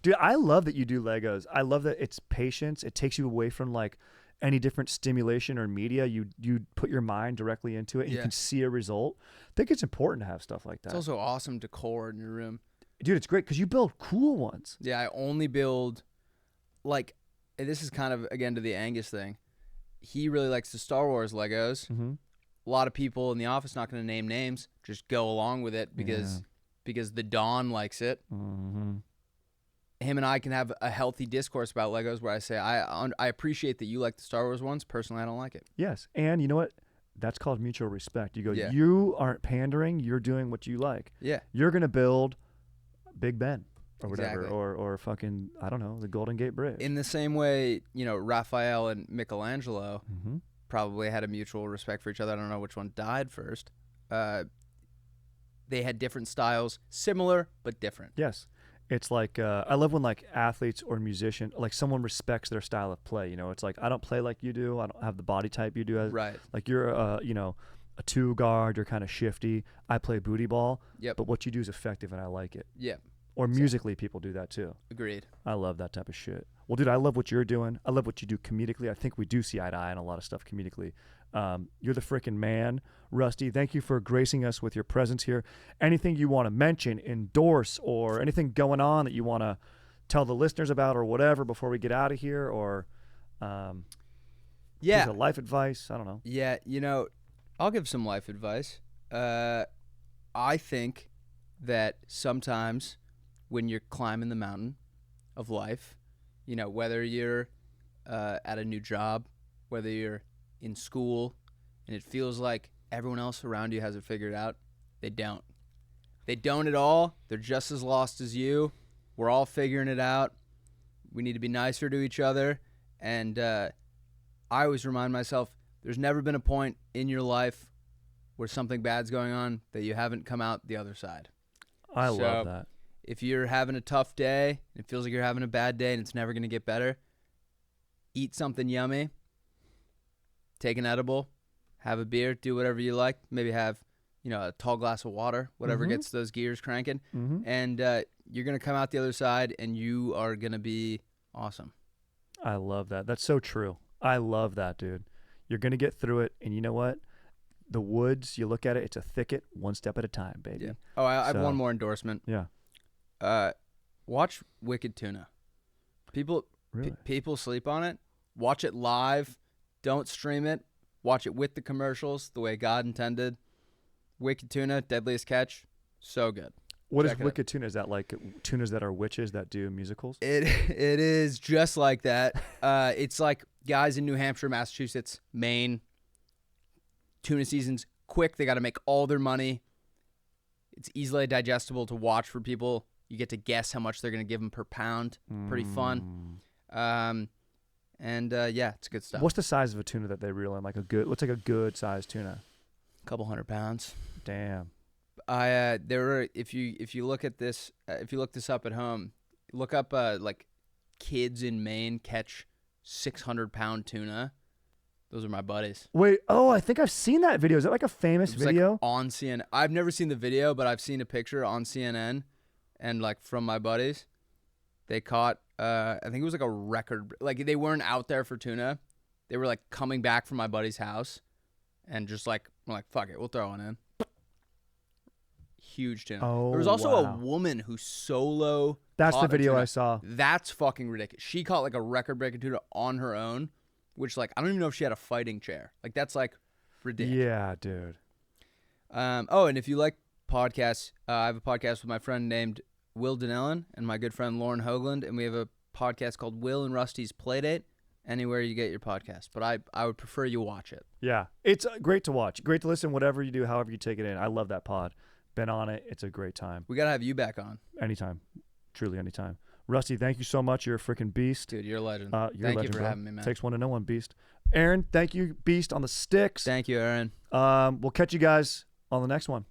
Dude, I love that you do Legos. I love that it's patience. It takes you away from like any different stimulation or media. You put your mind directly into it and you Yeah. can see a result. I think it's important to have stuff like that. It's also awesome decor in your room. Dude, it's great because you build cool ones. Yeah, I only build, like, and this is kind of, again, to the Angus thing. He really likes the Star Wars Legos. Mm-hmm. A lot of people in the office, not going to name names, just go along with it because the Don likes it. Mm-hmm. Him and I can have a healthy discourse about Legos where I say, I appreciate that you like the Star Wars ones. Personally, I don't like it. Yes. And you know what? That's called mutual respect. You go, Yeah. you aren't pandering. You're doing what you like. Yeah. You're going to build Big Ben or whatever, Exactly. or fucking, I don't know, the Golden Gate Bridge. In the same way, Raphael and Michelangelo Mm-hmm. probably had a mutual respect for each other. I don't know which one died first. They had different styles, similar but different. Yes. It's like, I love when like athletes or musicians, like someone respects their style of play. It's like, I don't play like you do. I don't have the body type you do. Right. Like you're, a two guard, you're kind of shifty. I play booty ball. Yep. But what you do is effective and I like it. Yeah. Or musically, people do that too. Agreed. I love that type of shit. Well, dude, I love what you're doing. I love what you do comedically. I think we do see eye to eye on a lot of stuff comedically. You're the freaking man, Rusty. Thank you for gracing us with your presence here. Anything you want to mention, endorse, or anything going on that you want to tell the listeners about or whatever before we get out of here, or piece of life advice? I don't know. Yeah, I'll give some life advice. I think that sometimes when you're climbing the mountain of life, whether you're at a new job, whether you're in school, and it feels like everyone else around you has it figured out, they don't. They don't at all. They're just as lost as you. We're all figuring it out. We need to be nicer to each other. And I always remind myself, there's never been a point in your life where something bad's going on that you haven't come out the other side. I love that. If you're having a tough day, and it feels like you're having a bad day and it's never going to get better, eat something yummy, take an edible, have a beer, do whatever you like. Maybe have, a tall glass of water, whatever gets those gears cranking. Mm-hmm. And you're going to come out the other side and you are going to be awesome. I love that. That's so true. I love that, dude. You're going to get through it. And you know what? The woods, you look at it, it's a thicket, one step at a time, baby. Yeah. Oh, I have one more endorsement. Yeah. Watch Wicked Tuna. People Really? people sleep on it. Watch it live. Don't stream it. Watch it with the commercials the way God intended. Wicked Tuna, Deadliest Catch, so good. What is Check it out. Wicked Tuna? Is that like tunas that are witches that do musicals? It is just like that. It's like guys in New Hampshire, Massachusetts, Maine. Tuna season's quick. They got to make all their money. It's easily digestible to watch for people. You get to guess how much they're going to give them per pound. Pretty fun. Yeah, it's good stuff. What's the size of a tuna that they reel in? What's like a good sized tuna? A couple 100 pounds. Damn. If you look at this, if you look this up at home, look up like kids in Maine catch 600-pound tuna. Those are my buddies. Wait, I think I've seen that video. Is that like a famous It was video? like on CNN. I've never seen the video, but I've seen a picture on CNN, and like from my buddies, they caught. I think it was like a record. Like they weren't out there for tuna. They were like coming back from my buddy's house, and just like we're like, fuck it, we'll throw one in. Huge tuna. Oh, there was also wow. a woman who solo. That's the caught a video tuna. I saw. That's fucking ridiculous. She caught like a record-breaking tuna on her own, which like I don't even know if she had a fighting chair. Like that's like ridiculous. Yeah, dude. And if you like podcasts, I have a podcast with my friend named Will Donnellan and my good friend Lauren Hoagland, and we have a podcast called Will and Rusty's Playdate. Anywhere you get your podcast, but I would prefer you watch it. Yeah, it's great to watch. Great to listen. Whatever you do, however you take it in. I love that pod. Been on it. It's a great time. We gotta have you back on. Anytime. Truly anytime. Rusty, thank you so much. You're a freaking beast. Dude, you're a legend. You're a Thank legend, you for bro. having me, man. Takes one to know one, beast. Aaron, thank you, beast, on the sticks. Thank you, Aaron. We'll catch you guys on the next one.